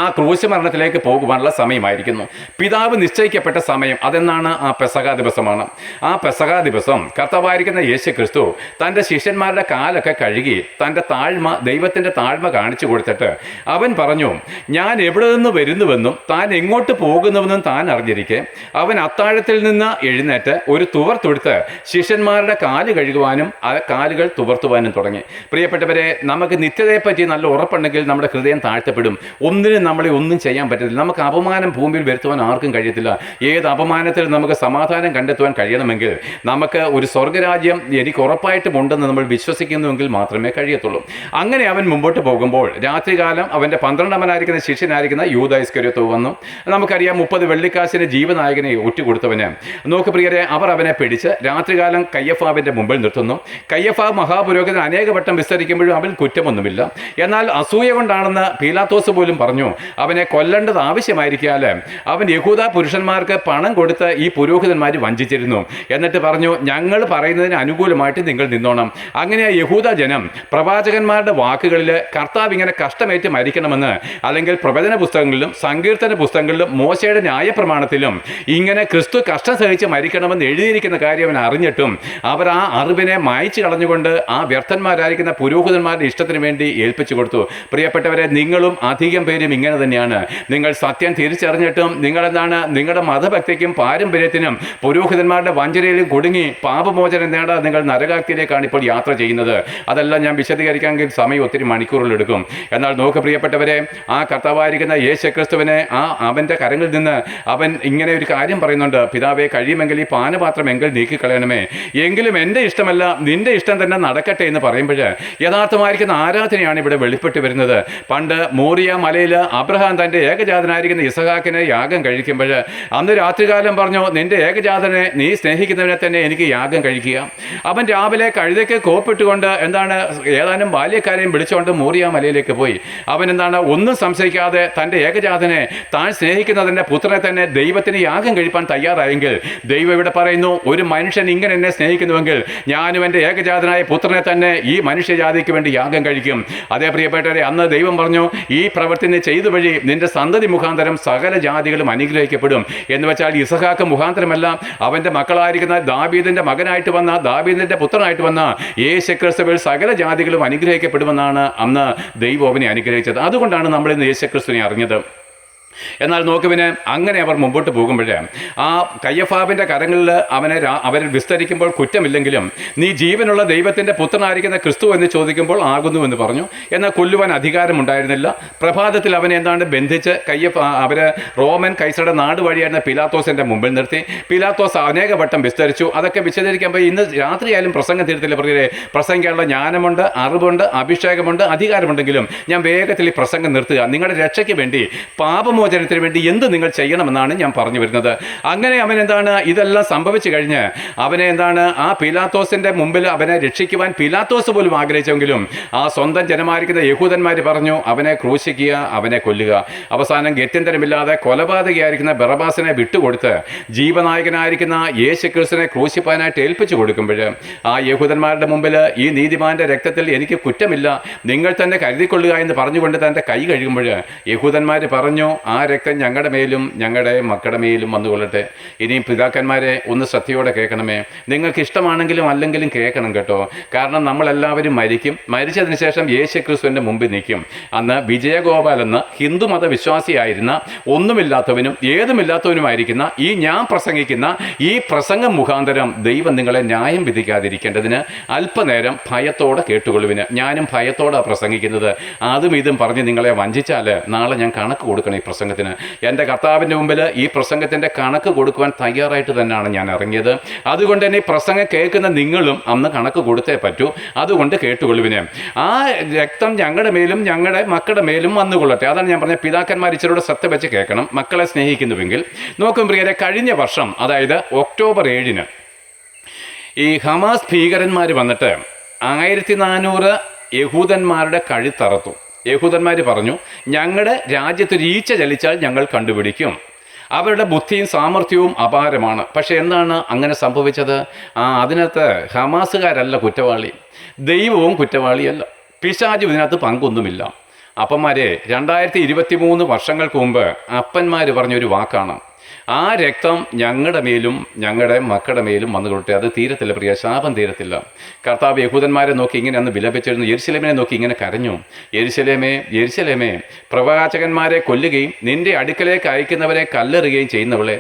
ആ ക്രൂശ് മരണത്തിലേക്ക് പോകുവാനുള്ള സമയമായിരിക്കുന്നു. പിതാവ് നിശ്ചയിക്കപ്പെട്ട സമയം അതെന്നാണ്? ആ പെസഹ ദിവസമാണ്. ആ പെസഹ ദിവസം കർത്താവായിരിക്കുന്ന യേശു ക്രിസ്തു തൻ്റെ ശിഷ്യന്മാരുടെ കാലൊക്കെ കഴുകി തൻ്റെ താഴ്മ, ദൈവത്തിൻ്റെ താഴ്മ കാണിച്ചു കൊടുത്തിട്ട് അവൻ പറഞ്ഞു, ഞാൻ എവിടെ നിന്ന് വരുന്നുവെന്നും താൻ എങ്ങോട്ട് പോകുന്നുവെന്നും താൻ അറിഞ്ഞിരിക്കെ അവൻ അത്താഴത്തിൽ നിന്ന് എഴുന്നേറ്റ് ഒരു തുവർ തൊടുത്ത് ശിഷ്യന്മാരുടെ കാല് കഴുകുവാനും ആ കാലുകൾ തുവർത്തുവാനും തുടങ്ങി. പ്രിയപ്പെട്ടവരെ, നമുക്ക് നിത്യതയെപ്പറ്റി നല്ല ഉറപ്പുണ്ടെങ്കിൽ നമ്മുടെ ഹൃദയം താഴ്ത്തപ്പെടും. ഒന്നിനും നമ്മളെ ഒന്നും ചെയ്യാൻ പറ്റത്തില്ല. നമുക്ക് അപമാനം ഭൂമിയിൽ വരുത്തുവാൻ ആർക്കും കഴിയത്തില്ല. ഏത് അപമാനത്തിൽ നമുക്ക് സമാധാനം കണ്ടെത്തുവാൻ കഴിയണമെങ്കിൽ നമുക്ക് ഒരു സ്വർഗരാജ്യം എനിക്ക് ഉറപ്പായിട്ടും ഉണ്ടെന്ന് നമ്മൾ വിശ്വസിക്കുന്നുവെങ്കിൽ മാത്രമേ കഴിയത്തുള്ളൂ. അങ്ങനെ അവൻ മുമ്പോട്ട് പോകുമ്പോൾ രാത്രികാലം അവൻ്റെ 12ാമനായിരിക്കുന്ന ശിഷ്യനായിരിക്കുന്ന യൂദാ ഇസ്കര്യോത്ത് വന്നു. നമുക്കറിയാം, 30 വെള്ളിക്കാശിന് ജീവനായകനെ ഒറ്റുകൊടുത്തവന്. നോക്ക് പ്രിയരെ, അവർ അവനെ പിടിച്ച് രാത്രികാലം കയ്യഫാവിൻ്റെ മുമ്പിൽ നിർത്തുന്നു. കയ്യഫാവ് മഹാപുരോഹിതൻ അനേക വട്ടം വിസ്തരിക്കുമ്പോഴും അവൻ കുറ്റമൊന്നുമില്ല. എന്നാൽ അസൂയ കൊണ്ടാണെന്ന് പീലാത്തോസ് പോലും പറഞ്ഞു അവനെ കൊല്ലേണ്ടത് ആവശ്യമായിരിക്കാല് അവൻ യഹൂദ പുരുഷന്മാർക്ക് പണം കൊടുത്ത് ഈ പുരോഹിതന്മാർ വഞ്ചിച്ചിരുന്നു. എന്നിട്ട് പറഞ്ഞു, ഞങ്ങൾ പറയുന്നതിന് അനുകൂലമായിട്ട് നിങ്ങൾ നിന്നോണം. അങ്ങനെ യഹൂദ ജനം പ്രവാചകന്മാരുടെ വാക്കുകളിൽ കർത്താവ് ഇങ്ങനെ കഷ്ടമേറ്റ് മരിക്കണമെന്ന്, അല്ലെങ്കിൽ പ്രവചന പുസ്തകങ്ങളിലും സങ്കീർത്തന പുസ്തകങ്ങളിലും മോശയുടെ ന്യായപ്രമാണത്തിലും ഇങ്ങനെ ക്രിസ്തു കഷ്ടം സഹിച്ച് മരിക്കണമെന്ന് എഴുതിയിരിക്കുന്ന കാര്യം അവൻ അറിഞ്ഞിട്ടും അവർ ആ അറിവിനെ മായ്ച്ചു കളഞ്ഞുകൊണ്ട് ആ വ്യർത്ഥന്മാരായിരിക്കുന്ന പുരോഹിതന്മാരുടെ ഇഷ്ടത്തിന് വേണ്ടി ഏൽപ്പിച്ചു കൊടുത്തു. പ്രിയപ്പെട്ടവരെ, നിങ്ങളും അധികം പേരും ഇങ്ങനെ തന്നെയാണ്. നിങ്ങൾ സത്യം തിരിച്ചറിഞ്ഞിട്ടും നിങ്ങളെന്താണ്, നിങ്ങളുടെ മതഭക്തിക്കും പാരമ്പര്യത്തിനും പുരോഹിതന്മാരുടെ വഞ്ചനയിലും കുടുങ്ങി പാപമോചനം നേടാൻ നിങ്ങൾ നരകാഗ്നിയിലേക്കാണ് ഇപ്പോൾ യാത്ര ചെയ്യുന്നത്. അതെല്ലാം ഞാൻ വിശദീകരിക്കാമെങ്കിൽ സമയം ഒത്തിരി മണിക്കൂറുകളെടുക്കും. എന്നാൽ നോക്ക് പ്രിയപ്പെട്ടവരെ, ആ കർത്താവായിരിക്കുന്ന യേശു ക്രിസ്തുവിനെ അവൻ്റെ കരങ്ങളിൽ നിന്ന് അവൻ ഇങ്ങനെ ഒരു കാര്യം പറയുന്നുണ്ട്, പിതാവേ, കഴിയുമെങ്കിൽ ഈ പാനപാത്രം എങ്കിൽ നീക്കിക്കളയണമേ, എങ്കിലും എൻ്റെ ഇഷ്ടമല്ല നിന്റെ ഇഷ്ടം തന്നെ നടക്കട്ടെ എന്ന് പറയുമ്പോൾ യഥാർത്ഥമായിരിക്കുന്ന ആരാധനയാണ് ഇവിടെ വെളിപ്പെട്ട് വരുന്നത്. പണ്ട് മോറിയ മലയിൽ അബ്രഹാം തൻ്റെ ഏകജാതനായിരിക്കുന്ന ഇസഹാക്കിനെ യാഗം കഴിക്കുമ്പോൾ അന്ന് രാത്രികാലം പറഞ്ഞു, നിന്റെ ഏകജാതനെ നീ സ്നേഹിക്കുന്നവനെ തന്നെ എനിക്ക് യാഗം കഴിക്കുക. അവൻ രാവിലെ കഴുതയ്ക്ക് കോപ്പിട്ടുകൊണ്ട് ഏതാനും ബാല്യക്കാരെയും വിളിച്ചുകൊണ്ട് മോറിയ മലയിലേക്ക് പോയി. അവൻ ഒന്നും സംശയിക്കാതെ തൻ്റെ ഏകജാതനെ, താൻ സ്നേഹിക്കുന്നതിൻ്റെ പുത്രനെ തന്നെ ദൈവത്തിന് യാഗം കഴിപ്പാൻ തയ്യാറായെങ്കിൽ ദൈവം ഇവിടെ പറയുന്നു, ഒരു മനുഷ്യൻ ഇങ്ങനെ എന്നെ സ്നേഹിക്കുന്നുവെങ്കിൽ ഞാനും എൻ്റെ ഏകജാതനായ പുത്രനെ തന്നെ ഈ മനുഷ്യജാതിക്ക് വേണ്ടി യാഗം കഴിക്കും. അതേ പ്രിയപ്പെട്ടവരെ, അന്ന് ദൈവം പറഞ്ഞു, ഈ പ്രവൃത്തി ചെയ്തു വഴി നിന്റെ സന്തതി മുഖാന്തരം സകല ജാതികളും അനുഗ്രഹിക്കപ്പെടും. എന്ന് വെച്ചാൽ ഇസഹാക്ക് മുഖാന്തരമല്ല, അവൻ്റെ മക്കളായിരിക്കുന്ന ദാവീദിൻ്റെ മകനായിട്ട് വന്ന, ദാവീദിൻ്റെ പുത്രനായിട്ട് വന്ന യേശുക്രിസ്തുവിൽ സകല ജാതികളും അനുഗ്രഹിക്കപ്പെടുമെന്നാണ് അന്ന് ദൈവം അവനെ അനുഗ്രഹിച്ചത്. അതുകൊണ്ടാണ് നമ്മൾ ഇന്ന് യേശുക്രിസ്തുവിനെ അറിഞ്ഞത്. എന്നാൽ നോക്കുവിന് അങ്ങനെ അവർ മുമ്പോട്ട് പോകുമ്പോഴേ ആ കയ്യഫാവിൻ്റെ കരങ്ങളിൽ അവരിൽ വിസ്തരിക്കുമ്പോൾ കുറ്റമില്ലെങ്കിലും നീ ജീവനുള്ള ദൈവത്തിൻ്റെ പുത്രനായിരിക്കുന്ന ക്രിസ്തു എന്ന് ചോദിക്കുമ്പോൾ ആകുന്നു എന്ന് പറഞ്ഞു. എന്നാൽ കൊല്ലുവാൻ അധികാരമുണ്ടായിരുന്നില്ല. പ്രഭാതത്തിൽ അവനെ ബന്ധിച്ച് അവർ റോമൻ കൈസറുടെ നാട് വഴിയായിരുന്ന പീലാത്തോസിൻ്റെ മുമ്പിൽ നിർത്തി. പീലാത്തോസ് അനേക വട്ടം വിസ്തരിച്ചു. അതൊക്കെ വിശദീകരിക്കുമ്പോൾ ഇന്ന് രാത്രിയായാലും പ്രസംഗം തീരത്തില്ല. പറഞ്ഞേ, പ്രസംഗിക്കാനുള്ള ജ്ഞാനമുണ്ട്, അറിവുണ്ട്, അഭിഷേകമുണ്ട്, അധികാരമുണ്ടെങ്കിലും ഞാൻ വേഗത്തിൽ ഈ പ്രസംഗം നിർത്തുക. നിങ്ങളുടെ രക്ഷയ്ക്ക് വേണ്ടി, പാപമോചനത്തിന് വേണ്ടി എന്ത് നിങ്ങൾ ചെയ്യണമെന്നാണ് ഞാൻ പറഞ്ഞു വരുന്നത്. അങ്ങനെ അവൻ ഇതെല്ലാം സംഭവിച്ചു കഴിഞ്ഞ് അവനെ ആ പീലാത്തോസിൻ്റെ മുമ്പിൽ അവനെ രക്ഷിക്കുവാൻ പീലാത്തോസ് പോലും ആഗ്രഹിച്ചെങ്കിലും ആ സ്വന്തം ജനമായിരിക്കുന്ന യഹൂദന്മാർ പറഞ്ഞു, അവനെ ക്രൂശിക്കുക, അവനെ കൊല്ലുക. അവസാനം ഗത്യന്തരമില്ലാതെ കൊലപാതകയായിരിക്കുന്ന ബറബാസിനെ വിട്ടുകൊടുത്ത് ജീവനായകനായിരിക്കുന്ന യേശു ക്രിസ്തുവിനെ ക്രൂശിപ്പാനായിട്ട് ഏൽപ്പിച്ചു കൊടുക്കുമ്പോൾ ആ യഹൂദന്മാരുടെ മുമ്പിൽ ഈ നീതിമാന്റെ രക്തത്തിൽ എനിക്ക് കുറ്റമില്ല, നിങ്ങൾ തന്നെ കരുതിക്കൊള്ളുക എന്ന് പറഞ്ഞുകൊണ്ട് തൻ്റെ കൈ കഴുകുമ്പോൾ യഹൂദന്മാർ പറഞ്ഞു, ആ രക്തം ഞങ്ങളുടെ മേലും ഞങ്ങളുടെ മക്കളുടെ മേലും വന്നുകൊള്ളട്ടെ. ഇനിയും പിതാക്കന്മാരെ ഒന്ന് ശ്രദ്ധയോടെ കേൾക്കണമേ. നിങ്ങൾക്ക് ഇഷ്ടമാണെങ്കിലും അല്ലെങ്കിലും കേൾക്കണം കേട്ടോ. കാരണം നമ്മളെല്ലാവരും മരിക്കും. മരിച്ചതിന് ശേഷം യേശു ക്രിസ്തുവിൻ്റെ മുമ്പിൽ നിൽക്കും. അന്ന് വിജയഗോപാൽ എന്ന ഹിന്ദു മത വിശ്വാസിയായിരുന്ന, ഒന്നുമില്ലാത്തവനും ഏതുമില്ലാത്തവനുമായിരിക്കുന്ന ഈ ഞാൻ പ്രസംഗിക്കുന്ന ഈ പ്രസംഗം മുഖാന്തരം ദൈവം നിങ്ങളെ ന്യായം വിധിക്കാതിരിക്കേണ്ടതിന് അല്പനേരം ഭയത്തോടെ കേട്ടുകൊള്ളുവിന്. ഞാനും ഭയത്തോടാണ് പ്രസംഗിക്കുന്നത്. അതും ഇതും പറഞ്ഞ് നിങ്ങളെ വഞ്ചിച്ചാൽ നാളെ ഞാൻ കണക്ക് കൊടുക്കണം ഈ പ്രസംഗത്തിന്. എൻ്റെ കർത്താവിൻ്റെ മുമ്പിൽ ഈ പ്രസംഗത്തിൻ്റെ കണക്ക് കൊടുക്കുവാൻ തയ്യാറായിട്ട് തന്നെയാണ് ഞാൻ ഇറങ്ങിയത്. അതുകൊണ്ട് തന്നെ ഈ പ്രസംഗം കേൾക്കുന്ന നിങ്ങളും അന്ന് കണക്ക് കൊടുത്തേ പറ്റൂ. അതുകൊണ്ട് കേട്ടുകൊള്ളുവിന്. ആ രക്തം ഞങ്ങളുടെ മേലും ഞങ്ങളുടെ മക്കളുടെ മേലും വന്നുകൊള്ളട്ടെ. അതാണ് ഞാൻ പറഞ്ഞത്. പിതാക്കന്മാർ ഇച്ചിരൂടെ ശ്രദ്ധ വെച്ച് കേൾക്കണം, മക്കളെ സ്നേഹിക്കുന്നുവെങ്കിൽ. നോക്കും പ്രിയരെ, കഴിഞ്ഞ വർഷം, അതായത് ഒക്ടോബർ 7 ഈ ഹമാസ് ഭീകരന്മാർ വന്നിട്ട് 1400 യഹൂദന്മാരുടെ കഴുത്തറത്തു. യഹൂദന്മാർ പറഞ്ഞു, ഞങ്ങളുടെ രാജ്യത്തൊരു ഈച്ച ചലിച്ചാൽ ഞങ്ങൾ കണ്ടുപിടിക്കും. അവരുടെ ബുദ്ധിയും സാമർഥ്യവും അപാരമാണ്. പക്ഷേ എന്താണ് അങ്ങനെ സംഭവിച്ചത്? അതിനകത്ത് ഹമാസുകാരല്ല കുറ്റവാളി, ദൈവവും കുറ്റവാളിയല്ല, പിശാചും ഇതിനകത്ത് പങ്കൊന്നുമില്ല. അപ്പന്മാരെ 2023 വർഷങ്ങൾക്ക് മുമ്പ് അപ്പന്മാർ പറഞ്ഞൊരു വാക്കാണ്, ആ രക്തം ഞങ്ങളുടെ മേലും ഞങ്ങളുടെ മക്കളുടെ മേലും വന്നുകൊള്ളട്ടെ. അത് തീരത്തില്ല പ്രിയ, ശാപം തീരത്തില്ല. കർത്താവ് യഹൂദന്മാരെ നോക്കി ഇങ്ങനെ അന്ന് വിലപിച്ചിരുന്നു, യെരുശലേമിനെ നോക്കി ഇങ്ങനെ കരഞ്ഞു, യെരുശലേമേ യെരുശലേമേ, പ്രവാചകന്മാരെ കൊല്ലുകയും നിന്റെ അടുക്കലേക്ക് അയക്കുന്നവരെ കല്ലെറുകയും ചെയ്യുന്നവളെ,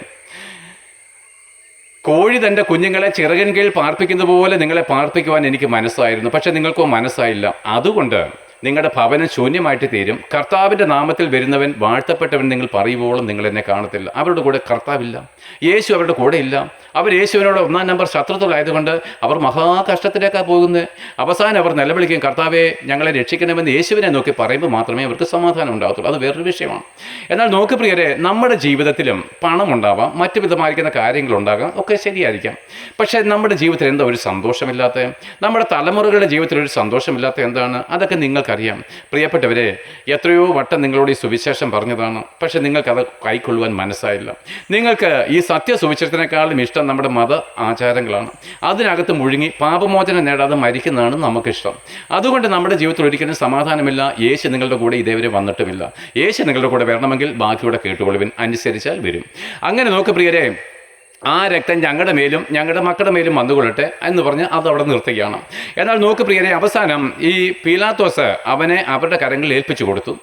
കോഴി തൻ്റെ കുഞ്ഞുങ്ങളെ ചിറകിൻ കീഴിൽ പാർപ്പിക്കുന്ന പോലെ നിങ്ങളെ പാർപ്പിക്കുവാൻ എനിക്ക് മനസ്സായിരുന്നു, പക്ഷെ നിങ്ങൾക്കോ മനസ്സായില്ല. അതുകൊണ്ട് നിങ്ങളുടെ ഭവനം ശൂന്യമായിട്ട് തീരും. കർത്താവിൻ്റെ നാമത്തിൽ വരുന്നവൻ വാഴ്ത്തപ്പെട്ടവൻ നിങ്ങൾ പറയുവോളം നിങ്ങൾ എന്നെ കാണത്തില്ല. അവരുടെ കൂടെ കർത്താവില്ല, യേശു അവരുടെ കൂടെ ഇല്ല. അവർ യേശുവിനോട് 1-ാം നമ്പർ ശത്രുക്കളായതുകൊണ്ട് അവർ മഹാകഷ്ടത്തിലേക്കാണ് പോകുന്നത്. അവസാനം അവർ നിലവിളിക്കും, കർത്താവെ ഞങ്ങളെ രക്ഷിക്കണമെന്ന് യേശുവിനെ നോക്കി പറയുമ്പോൾ മാത്രമേ അവർക്ക് സമാധാനം ഉണ്ടാകത്തുള്ളൂ. അത് വേറൊരു വിഷയമാണ്. എന്നാൽ നോക്ക് പ്രിയരെ, നമ്മുടെ ജീവിതത്തിലും പണമുണ്ടാവാം, മറ്റു വിധമായിരിക്കുന്ന കാര്യങ്ങളുണ്ടാകാം, ഒക്കെ ശരിയായിരിക്കാം. പക്ഷേ നമ്മുടെ ജീവിതത്തിൽ എന്താ ഒരു സന്തോഷമില്ലാത്ത, നമ്മുടെ തലമുറകളുടെ ജീവിതത്തിൽ ഒരു സന്തോഷമില്ലാത്ത എന്താണ്? അതൊക്കെ നിങ്ങൾക്കറിയാം. പ്രിയപ്പെട്ടവരെ, എത്രയോ വട്ടം നിങ്ങളോട് ഈ സുവിശേഷം പറഞ്ഞതാണ്, പക്ഷെ നിങ്ങൾക്കത് കൈക്കൊള്ളുവാൻ മനസ്സായില്ല. നിങ്ങൾക്ക് ഈ സത്യസുവിശേഷത്തിനേക്കാളും ഇഷ്ടം നമ്മുടെ മത ആചാരങ്ങളാണ്. അതിനകത്ത് മുഴുങ്ങി പാപമോചനം നേടാതെ മരിക്കുന്നതാണ് നമുക്കിഷ്ടം. അതുകൊണ്ട് നമ്മുടെ ജീവിതത്തിൽ ഒരിക്കലും സമാധാനമില്ല. യേശു നിങ്ങളുടെ കൂടെ ഇതേവരെ വന്നിട്ടുമില്ല. യേശു നിങ്ങളുടെ കൂടെ വരണമെങ്കിൽ ബാക്കിയൂടെ കേട്ടുകൊള്ളുവിൻ, അനുസരിച്ചാൽ വരും. അങ്ങനെ നോക്ക് പ്രിയരെ, ആ രക്തം ഞങ്ങളുടെ മേലും ഞങ്ങളുടെ മക്കളുടെ മേലും വന്നുകൊള്ളട്ടെ എന്ന് പറഞ്ഞ് അത് അവിടെ നിർത്തുകയാണ്. എന്നാൽ നോക്ക് പ്രിയരെ, അവസാനം ഈ പീലാത്തോസ് അവനെ അവരുടെ കരങ്ങളിൽ ഏൽപ്പിച്ചു കൊടുത്തു.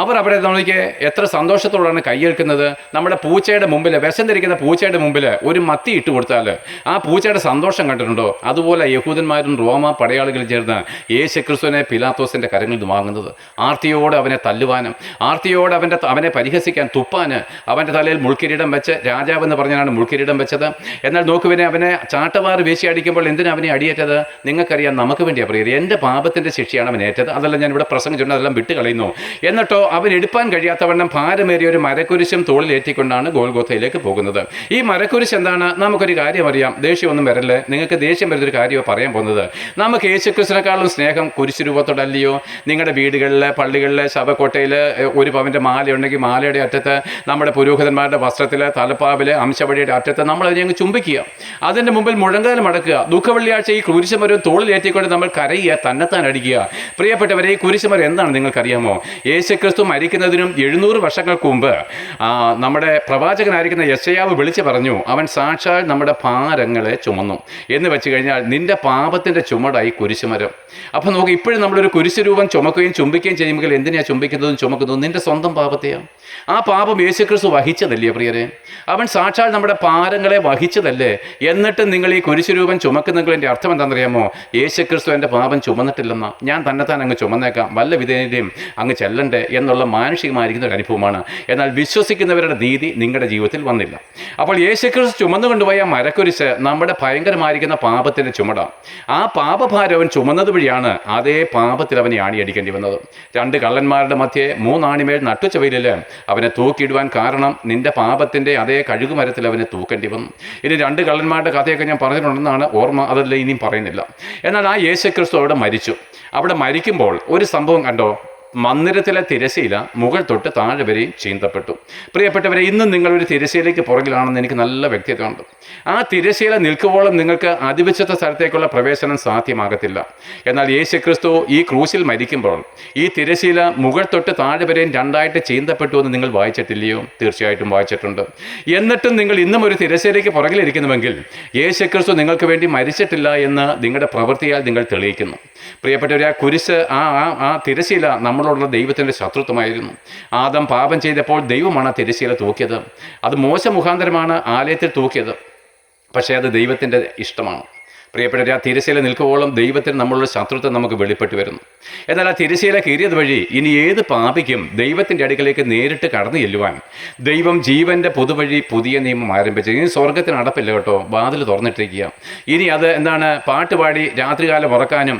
അവർ അവിടെ നോക്കിക്ക് എത്ര സന്തോഷത്തോടാണ് കൈയേൽക്കുന്നത്. നമ്മുടെ പൂച്ചയുടെ മുമ്പിൽ, വിശന്നിരിക്കുന്ന പൂച്ചയുടെ മുമ്പിൽ ഒരു മത്തി ഇട്ട് കൊടുത്താൽ ആ പൂച്ചയുടെ സന്തോഷം കണ്ടിട്ടുണ്ടോ? അതുപോലെ യഹൂദന്മാരും റോമ പടയാളികളും ചേർന്ന് യേശുക്രിസ്തുവിനെ പീലാത്തോസിൻ്റെ കരങ്ങളിൽ നിന്ന് വാങ്ങുന്നത്. ആർത്തിയോടെ അവനെ തല്ലുവാനും, ആർത്തിയോടെ അവനെ പരിഹസിക്കാൻ, തുപ്പാന്, അവൻ്റെ തലയിൽ മുൾക്കിരീടം വെച്ച്, രാജാവെന്ന് പറഞ്ഞാണ് മുൾക്കിരീടം വെച്ചത്. എന്നാൽ നോക്കുവിനെ അവനെ ചാട്ടവാറ് വീശി അടിക്കുമ്പോൾ എന്തിനാ അവനെ അടിയേറ്റത്? നിങ്ങൾക്കറിയാം, നമുക്ക് വേണ്ടിയാണ് പ്രിയരെ. എൻ്റെ പാപത്തിൻ്റെ ശിക്ഷയാണ് അവൻ ഏറ്റത്. അതെല്ലാം ഞാൻ ഇവിടെ പ്രസംഗിച്ചുകൊണ്ട് അതെല്ലാം വിട്ട് കളയുന്നു. എന്നിട്ടോ അവൻ എടുപ്പാൻ കഴിയാത്തവണ്ണം ഭാരമേറിയ ഒരു മരക്കുരിശും തോളിലേറ്റിക്കൊണ്ടാണ് ഗോൽഗോഥയിലേക്ക് പോകുന്നത്. ഈ മരക്കുരിശ് എന്താണ്? നമുക്കൊരു കാര്യം അറിയാം, ദേഷ്യമൊന്നും വരല്ലേ, നിങ്ങൾക്ക് ദേഷ്യം വരുന്നൊരു കാര്യമാണ് പറയാൻ പോകുന്നത്. നമുക്ക് യേശുക്രിസ്തുവിനെക്കാളും സ്നേഹം കുരിശ് രൂപത്തോടല്ലയോ? നിങ്ങളുടെ വീടുകളിൽ, പള്ളികളിൽ, ശവക്കോട്ടയിൽ ഒരു പവൻ്റെ മാലയുണ്ടെങ്കിൽ മാലയുടെ അറ്റത്ത്, നമ്മുടെ പുരോഹിതന്മാരുടെ വസ്ത്രത്തിൽ, തലപ്പാവിൽ, അംശവടിയുടെ അറ്റത്ത് നമ്മളതിനെ അങ്ങ് ചുംബിക്കുക. അതിൻ്റെ മുമ്പിൽ മുഴങ്കാലം അടക്കുക. ദുഃഖവെള്ളിയാഴ്ച ഈ കുരിശുമരം തോളിലേറ്റിക്കൊണ്ട് നമ്മൾ കരയുക, തന്നെത്താൻ അടിക്കുക. പ്രിയപ്പെട്ടവരെ, ഈ കുരിശുമരം എന്താണ് നിങ്ങൾക്കറിയാമോ? യേശുക്രിസ്തു മരിക്കുന്നതിനും 700 വർഷങ്ങൾക്ക് മുമ്പ് നമ്മുടെ പ്രവാചകനായിരിക്കുന്ന യെശയ്യാവ് വിളിച്ചു പറഞ്ഞു, അവൻ സാക്ഷാൽ നമ്മുടെ ഭാരങ്ങളെ ചുമന്നു എന്ന് വെച്ച് കഴിഞ്ഞാൽ നിന്റെ പാപത്തിൻ്റെ ചുമടായി കുരിശുമരം. അപ്പോൾ നോക്ക്, ഇപ്പോഴും നമ്മളൊരു കുരിശു രൂപം ചുമക്കുകയും ചുംബിക്കുകയും ചെയ്യുമ്പോൾ എന്തിനാണ് ചുംബിക്കുന്നതും ചുമക്കുന്നതും? നിന്റെ സ്വന്തം പാപത്തെയാണ്. ആ പാപം യേശുക്രിസ്തു വഹിച്ചതല്ലേ പ്രിയരെ? അവൻ സാക്ഷാൽ നമ്മുടെ ഭാരങ്ങളെ വഹിച്ചതല്ലേ? എന്നിട്ടും നിങ്ങൾ ഈ കുരിശുരൂപം ചുമക്കുന്നതിൻ്റെ അർത്ഥം എന്താണെന്നറിയാമോ? യേശുക്രിസ്തു എൻ്റെ പാപം ചുമന്നിട്ടില്ലെന്ന, ഞാൻ തന്നെത്താൻ അങ്ങ് ചുമന്നേക്കാം, വല്ല വിധേനയും അങ്ങ് ചെല്ലണ്ടേ എന്നുള്ള മാനുഷികമായിരിക്കുന്ന ഒരു അനുഭവമാണ്. എന്നാൽ വിശ്വസിക്കുന്നവരുടെ നീതി നിങ്ങളുടെ ജീവിതത്തിൽ വന്നില്ല. അപ്പോൾ യേശുക്രിസ്തു ചുമന്നു കൊണ്ടുപോയ മരക്കുരിശ് നമ്മുടെ ഭയങ്കരമായിരിക്കുന്ന പാപത്തിൻ്റെ ചുമടാണ്. ആ പാപഭാരം അവൻ ചുമന്നത് വഴിയാണ് അതേ പാപത്തിൽ അവനെ ആണിയടിക്കേണ്ടി വന്നത്. 2 കള്ളന്മാരുടെ മധ്യേ 3 ആണിമേൽ നട്ടുച്ചവയിലിൽ അവനെ തൂക്കിയിടുവാൻ കാരണം നിന്റെ പാപത്തിൻ്റെ അതേ കഴുകുമരത്തിൽ അവനെ തൂക്കേണ്ടി വന്നു. ഇനി 2 കള്ളന്മാരുടെ കഥയൊക്കെ ഞാൻ പറഞ്ഞിട്ടുണ്ടെന്നാണ് ഓർമ്മ, അതല്ല ഇനിയും പറയുന്നില്ല. എന്നാൽ ആ യേശുക്രിസ്തു അവിടെ മരിച്ചു. അവിടെ മരിക്കുമ്പോൾ ഒരു സംഭവം കണ്ടോ? മന്ദിരത്തിലെ തിരശ്ശീല മുകൾ തൊട്ട് താഴെ വരെയും ചീന്തപ്പെട്ടു. പ്രിയപ്പെട്ടവരെ, ഇന്നും നിങ്ങളൊരു തിരശ്ശീലയ്ക്ക് പുറകിലാണെന്ന് എനിക്ക് നല്ല വ്യക്തിത്വമുണ്ട്. ആ തിരശ്ശീല നിൽക്കുവോളം നിങ്ങൾക്ക് അതിവിശുദ്ധ സ്ഥലത്തേക്കുള്ള പ്രവേശനം സാധ്യമാകത്തില്ല. എന്നാൽ യേശുക്രിസ്തു ഈ ക്രൂശിൽ മരിക്കുമ്പോൾ ഈ തിരശ്ശീല മുകൾ തൊട്ട് താഴെ വരെയും 2ആയിട്ട് ചീന്തപ്പെട്ടു എന്ന് നിങ്ങൾ വായിച്ചിട്ടില്ലയോ? തീർച്ചയായിട്ടും വായിച്ചിട്ടുണ്ട്. എന്നിട്ടും നിങ്ങൾ ഇന്നും ഒരു തിരശ്ശീലയ്ക്ക് പുറകിലിരിക്കുന്നുവെങ്കിൽ യേശുക്രിസ്തു നിങ്ങൾക്ക് വേണ്ടി മരിച്ചിട്ടില്ല എന്ന് നിങ്ങളുടെ പ്രവൃത്തിയാൽ നിങ്ങൾ തെളിയിക്കുന്നു. പ്രിയപ്പെട്ടവരെ, ആ കുരിശ്, ആ തിരശ്ശീല നമ്മളോടുള്ള ദൈവത്തിൻ്റെ ശത്രുത്വമായിരുന്നു. ആദം പാപം ചെയ്തപ്പോൾ ദൈവമാണ് ആ തിരശ്ശീല തൂക്കിയത്. അത് മോശ മുഖാന്തരമാണ് ആലയത്തിൽ തൂക്കിയത്. പക്ഷേ അത് ദൈവത്തിൻ്റെ ഇഷ്ടമാണ്. പ്രിയപ്പെട്ടവരെ, ആ തിരശ്ശീല നിൽക്കുവോളം ദൈവത്തിന് നമ്മളുടെ ശത്രുത്വം നമുക്ക് വെളിപ്പെട്ട് വരുന്നു. എന്നാൽ ആ തിരശ്ശീല കീറിയത് വഴി ഇനി ഏത് പാപിക്കും ദൈവത്തിൻ്റെ അടുക്കലേക്ക് നേരിട്ട് കടന്നു ചെല്ലുവാൻ ദൈവം ജീവൻ്റെ പുതുവഴി, പുതിയ നിയമം ആരംഭിച്ചു. ഇനി സ്വർഗത്തിന് അടപ്പില്ല കേട്ടോ, വാതിൽ തുറന്നിട്ടിരിക്കുക. ഇനി അത് എന്താണ്, പാട്ടുപാടി രാത്രികാലം ഉറക്കാനും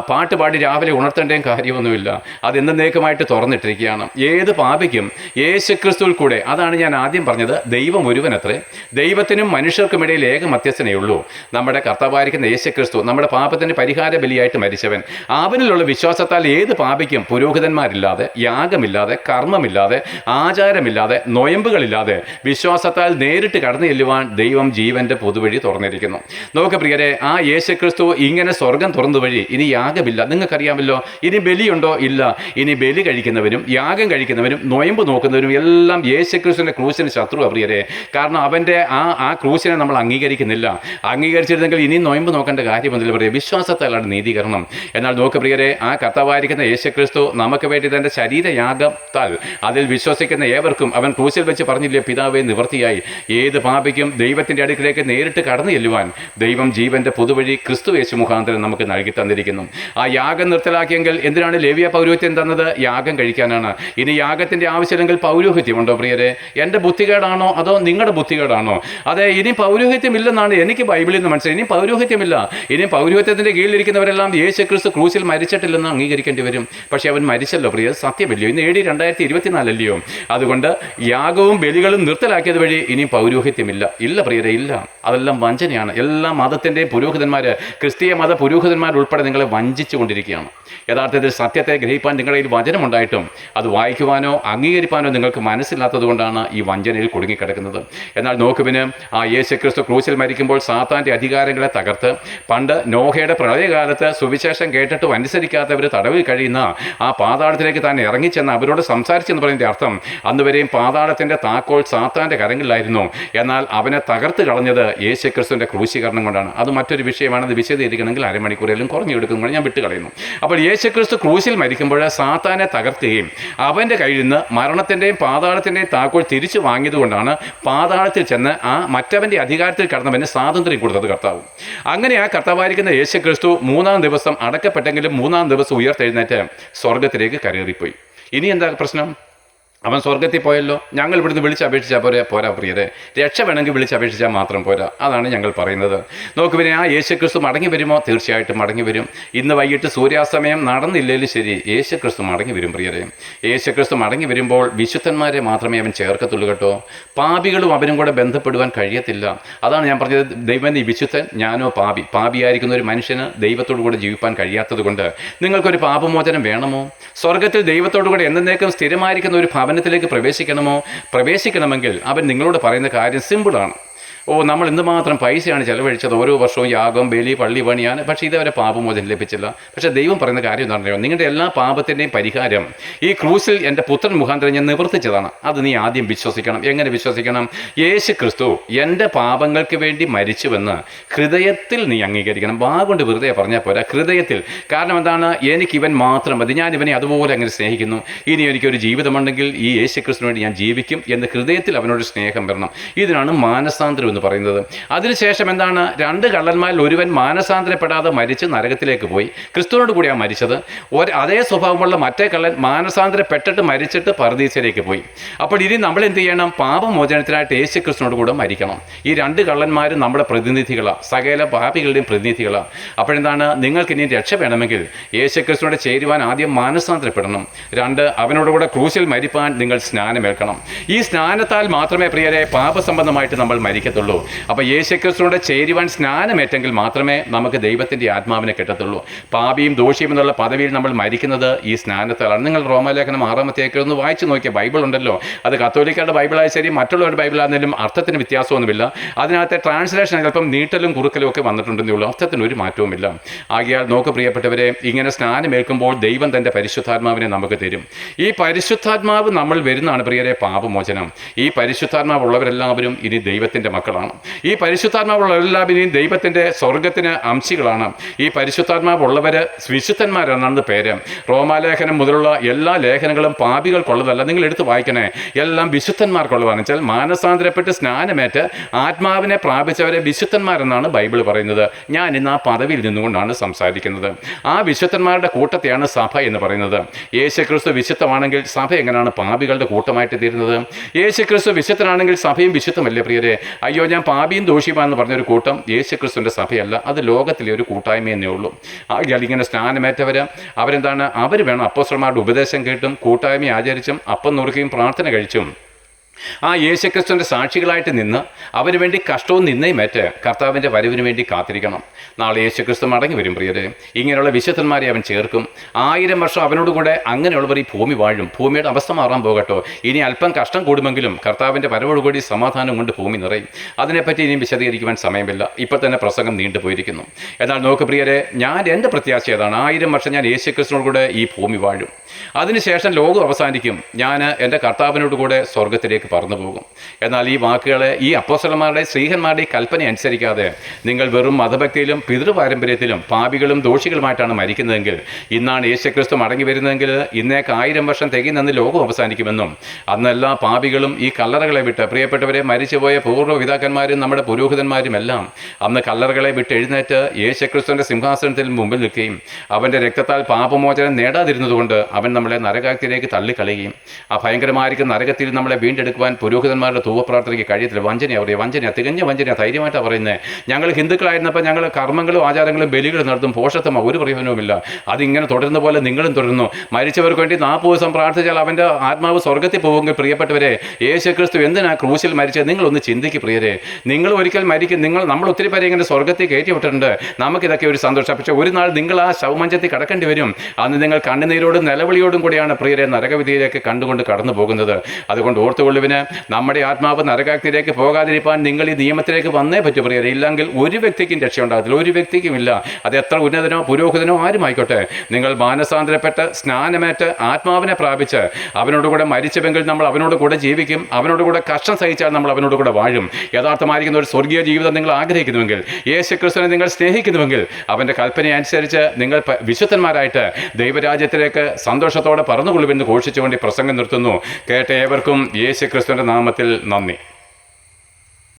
പാട്ടുപാടി രാവിലെ ഉണർത്തേണ്ടയും കാര്യമൊന്നുമില്ല. അത് എന്നേക്കുമായിട്ട് തുറന്നിട്ടിരിക്കുകയാണ്. ഏത് പാപിക്കും യേശുക്രിസ്തുവിൽ കൂടെ, അതാണ് ഞാൻ ആദ്യം പറഞ്ഞത്, ദൈവം ഒരുവനത്രേ, ദൈവത്തിനും മനുഷ്യർക്കുമിടയിൽ ഏക മധ്യസ്ഥനേ ഉള്ളൂ, നമ്മുടെ കർത്താവായ കർത്താവായിരിക്കുന്ന യേശുക്രിസ്തു നമ്മുടെ പാപത്തിന് പരിഹാര ബലിയായിട്ട് മരിച്ചവൻ, അവനിലുള്ള വിശ്വാസത്താൽ ഏത് പാപിക്കും പുരോഹിതന്മാരില്ലാതെ, യാഗമില്ലാതെ, കർമ്മമില്ലാതെ, ആചാരമില്ലാതെ, നൊയമ്പുകളില്ലാതെ വിശ്വാസത്താൽ നേരിട്ട് കടന്നു ചെല്ലുവാൻ ദൈവം ജീവന്റെ പൊതുവഴി തുറന്നിരിക്കുന്നു. നോക്ക് പ്രിയരെ, ആ യേശുക്രിസ്തു ഇങ്ങനെ സ്വർഗം തുറന്നു വഴി ഇനി യാഗമില്ല. നിങ്ങൾക്കറിയാമല്ലോ, ഇനി ബലിയുണ്ടോ? ഇല്ല. ഇനി ബലി കഴിക്കുന്നവരും യാഗം കഴിക്കുന്നവരും നൊയമ്പ് നോക്കുന്നവരും എല്ലാം യേശുക്രിസ്തുവിന്റെ ക്രൂശിന് ശത്രുവാണ് പ്രിയരെ. കാരണം അവന്റെ ആ ക്രൂശിനെ നമ്മൾ അംഗീകരിക്കുന്നില്ല. അംഗീകരിച്ചിരുന്നെങ്കിൽ ഇനി നൊയമ്പ് നോക്കേണ്ട കാര്യമൊന്നുമില്ല പ്രിയ. വിശ്വാസത്താലാണ് നീതീകരണം. എന്നാൽ നോക്ക് പ്രിയരെ, ആ കർത്താവായിരിക്കുന്ന യേശുക്രിസ്തു നമുക്ക് വേണ്ടി തന്റെ ശരീരയാഗത്താൽ അതിൽ വിശ്വസിക്കുന്ന ഏവർക്കും അവൻ ക്രൂശിൽ വെച്ച് പറഞ്ഞില്ലേ, പിതാവേ നിവൃത്തിയായി. ഏത് പാപിക്കും ദൈവത്തിന്റെ അടുക്കിലേക്ക് നേരിട്ട് കടന്നു ചെല്ലുവാൻ ദൈവം ജീവന്റെ പൊതുവഴി ക്രിസ്തു യേശു മുഖാന്തരം നമുക്ക് നൽകി തന്നിരിക്കുന്നു. ആ യാഗം നിർത്തലാക്കിയെങ്കിൽ എന്തിനാണ് ലേവ്യ പൗരോഹിത്യം തന്നത്? യാഗം കഴിക്കാനാണ്. ഇനി യാഗത്തിന്റെ ആവശ്യമില്ലെങ്കിൽ പൗരോഹിത്യമുണ്ടോ പ്രിയരെ? എൻ്റെ ബുദ്ധികേടാണോ അതോ നിങ്ങളുടെ ബുദ്ധികേടാണോ? അതെ, ഇനി പൗരോഹിത്യം ഇല്ലെന്നാണ് എനിക്ക് ബൈബിളിൽ നിന്ന് മനസ്സിലായി. ഇനി പൗരോഹിത്യമില്ല. ഇനി പൗരോഹിത്യത്തിന്റെ കീഴിലിരിക്കുന്നവരെല്ലാം യേശുക്രിസ്തു ക്രൂശിൽ മരിച്ചിട്ടില്ലെന്ന് അംഗീകരിക്കേണ്ടി വരും. പക്ഷെ അവൻ മരിച്ചല്ലോ പ്രിയ, സത്യമല്ലയോ? ഇന്ന് AD 2024 അല്ലയോ? അതുകൊണ്ട് യാഗവും ബലികളും നിർത്തലാക്കിയത് വഴി ഇനി പൗരോഹിത്യമില്ല. ഇല്ല പ്രിയരെ, ഇല്ല. അതെല്ലാം വഞ്ചനയാണ്. എല്ലാ മതത്തിൻ്റെയും പുരോഹിതന്മാർ, ക്രിസ്തീയ മത പുരോഹിതന്മാർ ഉൾപ്പെടെ നിങ്ങളെ വഞ്ചിച്ചു കൊണ്ടിരിക്കുകയാണ്. യഥാർത്ഥത്തിൽ സത്യത്തെ ഗ്രഹിപ്പാൻ നിങ്ങളുടെ കയ്യിൽ വചനമുണ്ടായിട്ടും അത് വായിക്കുവാനോ അംഗീകരിക്കാനോ നിങ്ങൾക്ക് മനസ്സിലാത്തത് കൊണ്ടാണ് ഈ വഞ്ചനയിൽ കുടുങ്ങിക്കിടക്കുന്നത്. എന്നാൽ നോക്കുവിന് ആ യേശുക്രിസ്തു ക്രൂശിൽ മരിക്കുമ്പോൾ സാത്താൻ്റെ അധികാരങ്ങളെ തകർത്ത്, പണ്ട് നോഹയുടെ പ്രളയകാലത്ത് സുവിശേഷം കേട്ടിട്ടും അനുസരിക്കാത്തവർ തടവിൽ കഴിയുന്ന ആ പാതാളത്തിലേക്ക് താൻ ഇറങ്ങിച്ചെന്ന് അവരോട് സംസാരിച്ചെന്ന് പറയുന്നതിൻ്റെ അർത്ഥം അന്നുവരെയും പാതാളത്തിൻ്റെ താക്കോൽ സാത്താൻ്റെ കരങ്ങളിലായിരുന്നു. എന്നാൽ അവനെ തകർത്ത് കളഞ്ഞത് യേശുക്രിസ്തുവിൻ്റെ ക്രൂശീകരണം കൊണ്ടാണ്. അത് മറ്റൊരു വിഷയമാണ്. അത് വിശദീകരിക്കണമെങ്കിൽ അരമണിക്കൂറിലും കുറഞ്ഞെടുക്കുന്നത് ഞാൻ വിട്ടുകളയുന്നു. അപ്പോൾ യേശുക്രിസ്തു ക്രൂശിൽ മരിക്കുമ്പോൾ സാത്താനെ തകർക്കുകയും അവൻ്റെ കയ്യിൽ നിന്ന് മരണത്തിൻ്റെയും പാതാളത്തിൻ്റെയും താക്കോൽ തിരിച്ചു വാങ്ങിയതുകൊണ്ടാണ് പാതാളത്തിൽ ചെന്ന് ആ മറ്റവൻ്റെ അധികാരത്തിൽ കടന്നവന് സ്വാതന്ത്ര്യം കൊടുത്തത് കർത്താവ്. അങ്ങനെ ആ കർത്താവായിരിക്കുന്ന യേശുക്രിസ്തു 3-ാം ദിവസം അടക്കപ്പെട്ടെങ്കിലും 3-ാം ദിവസം ഉയർത്തെഴുന്നേറ്റ് സ്വർഗത്തിലേക്ക് കരേറിപ്പോയി. ഇനി എന്താ പ്രശ്നം? അവൻ സ്വർഗത്തിൽ പോയല്ലോ. ഞങ്ങൾ ഇവിടുന്ന് വിളിച്ചപേക്ഷിച്ചാൽ പോരാ പ്രിയരെ. രക്ഷ വേണമെങ്കിൽ വിളിച്ചപേക്ഷിച്ചാൽ മാത്രം പോരാ. അതാണ് ഞങ്ങൾ പറയുന്നത്. നോക്ക് പിന്നെ, ആ യേശുക്രിസ്തു മടങ്ങി വരുമോ? തീർച്ചയായിട്ടും മടങ്ങി വരും. ഇന്ന് വൈകിട്ട് സൂര്യാസ്തമയം നടന്നില്ലെങ്കിലും ശരി, യേശുക്രിസ്തു മടങ്ങി വരും പ്രിയരെ. യേശുക്രിസ്തു മടങ്ങി വരുമ്പോൾ വിശുദ്ധന്മാരെ മാത്രമേ അവൻ ചേർക്കത്തുള്ളൂ കേട്ടോ. പാപികളും അവനും കൂടെ ബന്ധപ്പെടുവാൻ കഴിയത്തില്ല. അതാണ് ഞാൻ പറഞ്ഞത്. ദൈവം നീ വിശുദ്ധൻ, ഞാനോ പാപി. പാപിയായിരിക്കുന്ന ഒരു മനുഷ്യന് ദൈവത്തോടു കൂടെ ജീവിപ്പാൻ കഴിയാത്തത് കൊണ്ട് നിങ്ങൾക്കൊരു പാപമോചനം വേണമോ? സ്വർഗത്തിൽ ദൈവത്തോടു കൂടെ എന്നേക്കും സ്ഥിരമായിരിക്കുന്ന ഒരു ഭവനത്തിലേക്ക് പ്രവേശിക്കണമെങ്കിൽ അവൻ നിങ്ങളോട് പറയുന്ന കാര്യം സിമ്പിളാണ്. നമ്മൾ എന്തുമാത്രം പൈസയാണ് ചെലവഴിച്ചത് ഓരോ വർഷവും യാഗം, ബലി, പള്ളി പണിയാൻ. പക്ഷേ ഇതുവരെ പാപമോചനം ലഭിച്ചില്ല. പക്ഷേ ദൈവം പറയുന്ന കാര്യം എന്താണെന്നറിയോ? നിങ്ങളുടെ എല്ലാ പാപത്തിൻ്റെയും പരിഹാരം ഈ ക്രൂസിൽ എൻ്റെ പുത്രൻ മുഖാന്തരം ഞാൻ നിവർത്തിച്ചതാണ്. അത് നീ ആദ്യം വിശ്വസിക്കണം. എങ്ങനെ വിശ്വസിക്കണം? യേശു ക്രിസ്തു എൻ്റെ പാപങ്ങൾക്ക് വേണ്ടി മരിച്ചുവെന്ന് ഹൃദയത്തിൽ നീ അംഗീകരിക്കണം. വാഗൊണ്ട് വെറുതെ പറഞ്ഞാൽ പോരാ, ഹൃദയത്തിൽ. കാരണം എന്താണ്? എനിക്കിവൻ മാത്രം മതി, ഞാൻ ഇവനെ അതുപോലെ അങ്ങനെ സ്നേഹിക്കുന്നു, ഇനി എനിക്കൊരു ജീവിതമുണ്ടെങ്കിൽ ഈ യേശു ക്രിസ്തുവിന് വേണ്ടി ഞാൻ ജീവിക്കും എന്ന് ഹൃദയത്തിൽ അവനോട് സ്നേഹം വരണം. ഇതിനാണ് മാനസാന്തരം എന്ന് പറയുന്നത്. അതിനുശേഷം എന്താണ്? 2 കള്ളന്മാരിൽ ഒരുവൻ മാനസാന്തരപ്പെടാതെ മരിച്ച് നരകത്തിലേക്ക് പോയി. ക്രിസ്തുവിനോട് കൂടിയാണ് മരിച്ചത്. അതേ സ്വഭാവമുള്ള മറ്റേ കള്ളൻ മാനസാന്തരപ്പെട്ടിട്ട് മരിച്ചിട്ട് പർദീസയിലേക്ക് പോയി. അപ്പോൾ ഇനി നമ്മൾ എന്ത് ചെയ്യണം? പാപമോചനത്തിനായിട്ട് യേശു ക്രിസ്തുവിനോട് കൂടെ മരിക്കണം. ഈ 2 കള്ളന്മാരും നമ്മുടെ പ്രതിനിധികളാണ്, സകല പാപികളുടെയും പ്രതിനിധികളാണ്. അപ്പോഴെന്താണ്? നിങ്ങൾക്ക് ഇനി രക്ഷ വേണമെങ്കിൽ യേശു ക്രിസ്തുവിനോട് ചേരുവാൻ ആദ്യം മാനസാന്തരപ്പെടണം. 2, അവനോടുകൂടെ ക്രൂശിൽ മരിപ്പാൻ നിങ്ങൾ സ്നാനമേൽക്കണം. ഈ സ്നാനത്താൽ മാത്രമേ പ്രിയരെ പാപസംബന്ധമായിട്ട് നമ്മൾ മരിക്കത്തുള്ളൂ. അപ്പോൾ യേശുക്രിസ്തുവിനോട് ചേരുവാൻ സ്നാനമേറ്റെങ്കിൽ മാത്രമേ നമുക്ക് ദൈവത്തിൻ്റെ ആത്മാവിനെ കിട്ടത്തുള്ളൂ. പാപിയും ദോഷിയും എന്നുള്ള പദവിയിൽ നമ്മൾ മരിക്കുന്നത് ഈ സ്നാനത്താലാണ്. നിങ്ങൾ റോമാലേഖനം 6-ാമത്തെ ഒന്ന് വായിച്ചു നോക്കിയ ബൈബിൾ ഉണ്ടല്ലോ. അത് കത്തോലിക്കരുടെ ബൈബിളായ ശരി, മറ്റുള്ളവരുടെ ബൈബിളാണെങ്കിലും അർത്ഥത്തിന് വ്യത്യാസമൊന്നുമില്ല. അതിനകത്തെ ട്രാൻസ്ലേഷൻ ചിലപ്പം നീട്ടലും കുറുക്കലും ഒക്കെ വന്നിട്ടുണ്ടെന്നേ ഉള്ളൂ. അർത്ഥത്തിന് ഒരു മാറ്റവുമില്ല. ആകയാൽ നോക്ക് പ്രിയപ്പെട്ടവരെ, ഇങ്ങനെ സ്നാനമേൽക്കുമ്പോൾ ദൈവം തൻ്റെ പരിശുദ്ധാത്മാവിനെ നമുക്ക് തരും. ഈ പരിശുദ്ധാത്മാവ് നമ്മൾ വരുന്നതാണ് പ്രിയരെ പാപമോചനം. ഈ പരിശുദ്ധാത്മാവ് ഉള്ളവരെല്ലാവരും ഇനി ദൈവത്തിൻ്റെ മക്കളാണ്. ഈ പരിശുദ്ധാത്മാവുള്ള എല്ലാവരെയും ദൈവത്തിൻ്റെ സ്വർഗത്തിന് അംശികളാണ്. ഈ പരിശുദ്ധാത്മാവുള്ളവർ വിശുദ്ധന്മാരാണെന്ന് പേര്. റോമാലേഖനം മുതലുള്ള എല്ലാ ലേഖനങ്ങളും പാപികൾക്കുള്ളതല്ല. നിങ്ങൾ എടുത്ത് വായിക്കണേ, എല്ലാം വിശുദ്ധന്മാർക്കുള്ളതാണ്. വെച്ചാൽ മാനസാന്തരപ്പെട്ട് സ്നാനമേറ്റ് ആത്മാവിനെ പ്രാപിച്ചവരെ വിശുദ്ധന്മാരെന്നാണ് ബൈബിൾ പറയുന്നത്. ഞാൻ ഇന്ന് ആ പദവിയിൽ നിന്നുകൊണ്ടാണ് സംസാരിക്കുന്നത്. ആ വിശുദ്ധന്മാരുടെ കൂട്ടത്തെയാണ് സഭ എന്ന് പറയുന്നത്. യേശുക്രിസ്തു വിശുദ്ധമാണെങ്കിൽ സഭ എങ്ങനെയാണ് പാപികളുടെ കൂട്ടമായിട്ട് തീരുന്നത്? യേശുക്രിസ്തു വിശുദ്ധനാണെങ്കിൽ സഭയും വിശുദ്ധമല്ലേ പ്രിയരെ? അയ്യോ, ഞാൻ പാപിയും ദോഷിയുമാണെന്ന് പറഞ്ഞൊരു കൂട്ടം യേശുക്രിസ്തുവിൻ്റെ സഭയല്ല, അത് ലോകത്തിലെ ഒരു കൂട്ടായ്മയെന്നേ ഉള്ളൂ. ഇങ്ങനെ സ്നാനമേറ്റവർ അവരെന്താണ്? അവർ വേണം അപ്പോസ്തലന്മാരുടെ ഉപദേശം കേട്ടും കൂട്ടായ്മ ആചരിച്ചും അപ്പം നുറുക്കിയും പ്രാർത്ഥന കഴിച്ചും ആ യേശുക്രിസ്തുവിൻ്റെ സാക്ഷികളായിട്ട് നിന്ന് അവന് വേണ്ടി കഷ്ടവും നിന്നയുമേറ്റ് കർത്താവിൻ്റെ വരവിന് വേണ്ടി കാത്തിരിക്കണം. നാളെ യേശുക്രിസ്തു മടങ്ങി വരും പ്രിയരെ. ഇങ്ങനെയുള്ള വിശുദ്ധന്മാരെ അവൻ ചേർക്കും. 1000 വർഷം അവനോടുകൂടെ അങ്ങനെയുള്ളവർ ഈ ഭൂമി വാഴും. ഭൂമിയുടെ അവസ്ഥ മാറാൻ പോകട്ടോ. ഇനി അല്പം കഷ്ടം കൂടുമെങ്കിലും കർത്താവിൻ്റെ വരവോടുകൂടി സമാധാനം കൊണ്ട് ഭൂമി നിറയും. അതിനെപ്പറ്റി ഇനിയും വിശദീകരിക്കുവാൻ സമയമില്ല. ഇപ്പോൾ തന്നെ പ്രസംഗം നീണ്ടുപോയിരിക്കുന്നു. എന്നാൽ നോക്ക് പ്രിയരെ, ഞാൻ എൻ്റെ പ്രത്യാശ ഏതാണ്? 1000 വർഷം ഞാൻ യേശുക്രിസ്തുവിനോട് കൂടെ ഈ ഭൂമി വാഴും. അതിനുശേഷം ലോകം അവസാനിക്കും. ഞാൻ എൻ്റെ കർത്താവിനോട് കൂടെ സ്വർഗത്തിലേക്ക് പറന്നു പോകും. എന്നാൽ ഈ വാക്കുകളെ, ഈ അപ്പോസ്തലന്മാരുടെ സ്ത്രീഹന്മാരുടെ കൽപ്പന അനുസരിക്കാതെ നിങ്ങൾ വെറും മതഭക്തിയിലും പിതൃപാരമ്പര്യത്തിലും പാപികളും ദോഷികളുമായിട്ടാണ് മരിക്കുന്നതെങ്കിൽ, ഇന്നാണ് യേശുക്രിസ്തു മടങ്ങി വരുന്നതെങ്കിൽ ഇന്നേക്ക് 1000 വർഷം തികയുന്നെന്ന് ലോകം അവസാനിക്കുമെന്നും അന്നെല്ലാ പാപികളും ഈ കല്ലറകളെ വിട്ട്, പ്രിയപ്പെട്ടവരെ, മരിച്ചുപോയ പൂർവ്വ പിതാക്കന്മാരും നമ്മുടെ പുരോഹിതന്മാരും എല്ലാം അന്ന് കല്ലറകളെ വിട്ട് എഴുന്നേറ്റ് യേശുക്രിസ്തുവിൻ്റെ സിംഹാസനത്തിൽ മുമ്പിൽ നിൽക്കുകയും അവൻ്റെ രക്തത്താൽ പാപമോചനം നേടാതിരുന്നതുകൊണ്ട് അവൻ നമ്മളെ നരകാഗ്നിയിലേക്ക് തള്ളിക്കളയുകയും ആ ഭയങ്കരമായിരിക്കും നരകത്തിൽ നമ്മളെ വീണ്ടെടുക്കുവാൻ പുരോഹിതന്മാരുടെ ധൂവപ്രാർത്ഥനയ്ക്ക് കഴിയത്തില്ല. വഞ്ചനയാണ് പറയുക, വഞ്ചന, തികഞ്ഞ വഞ്ചന, ധൈര്യമായിട്ടാണ് പറയുന്നത്. ഞങ്ങൾ ഹിന്ദുക്കളായിരുന്നപ്പോൾ ഞങ്ങൾ കർമ്മങ്ങളും ആചാരങ്ങളും ബലികളും നടത്തും, പോഷത്വം ഒരു പ്രയോജനവുമില്ല. അതിങ്ങനെ തുടരുന്ന പോലെ നിങ്ങളും തുടരുന്നു. മരിച്ചവർക്ക് വേണ്ടി 40 ദിവസം പ്രാർത്ഥിച്ചാൽ അവൻ്റെ ആത്മാവ് സ്വർഗത്തിൽ പോകുമെങ്കിൽ പ്രിയപ്പെട്ടവരെ, യേശുക്രിസ്തു എന്തിനാ ക്രൂശിൽ മരിച്ചത്? നിങ്ങളൊന്ന് ചിന്തിക്ക് പ്രിയരെ. നിങ്ങൾ ഒരിക്കൽ മരിക്കും. നമ്മൾ ഒത്തിരി പേരെ ഇങ്ങനെ സ്വർഗത്തിൽ കയറ്റി വിട്ടിട്ടുണ്ട്. നമുക്കിതൊക്കെ ഒരു സന്തോഷം. പക്ഷേ ഒരു നാൾ നിങ്ങൾ ആ ശവമഞ്ചത്തിൽ കടക്കേണ്ടി വരും. അന്ന് നിങ്ങൾ കണ്ണുനീരോടും നിലവിളിയോടും കൂടിയാണ് പ്രിയരെ നരകവിധിയിലേക്ക് കണ്ടുകൊണ്ട് കടന്നു പോകുന്നത്. അതുകൊണ്ട് ഓർത്തുകൊള്ളുവിന്, നമ്മുടെ ആത്മാവ് നരകാഗ്നിയിലേക്ക് പോകാതിരിക്കാൻ നിങ്ങൾ ഈ നിയമത്തിലേക്ക് വന്നേ പറ്റൂ പ്രിയരെ. ഇല്ലെങ്കിൽ ഒരു വ്യക്തിക്കും രക്ഷയുണ്ടാകത്തില്ല, ഒരു വ്യക്തിക്കും ഇല്ല. അത് എത്ര ഉന്നതനോ പുരോഹിതനോ ആരുമായിക്കോട്ടെ. നിങ്ങൾ മാനസാന്തരപ്പെട്ട് സ്നാനമേറ്റ് ആത്മാവിനെ പ്രാപിച്ച് അവനോട് കൂടെ മരിച്ചുവെങ്കിൽ നമ്മൾ അവനോട് കൂടെ ജീവിക്കും. അവനോട് കൂടെ കഷ്ടം സഹിച്ചാൽ നമ്മൾ അവനോട് കൂടെ വാഴും. യഥാർത്ഥമായിരിക്കുന്ന ഒരു സ്വർഗീയ ജീവിതം നിങ്ങൾ ആഗ്രഹിക്കുന്നുവെങ്കിൽ, യേശുക്രിസ്തുവിനെ നിങ്ങൾ സ്നേഹിക്കുന്നുവെങ്കിൽ, അവൻ്റെ കൽപ്പനയനുസരിച്ച് നിങ്ങൾ വിശുദ്ധന്മാരായിട്ട് ദൈവരാജ്യത്തിലേക്ക് സന്തോഷത്തോടെ പറന്നുകൊള്ളുമെന്ന് ഘോഷിച്ചുകൊണ്ട് പ്രസംഗം നിർത്തുന്നു. കേട്ട ഏവർക്കും യേശുക്രിസ്തുവിൻ്റെ നാമത്തിൽ നന്ദി.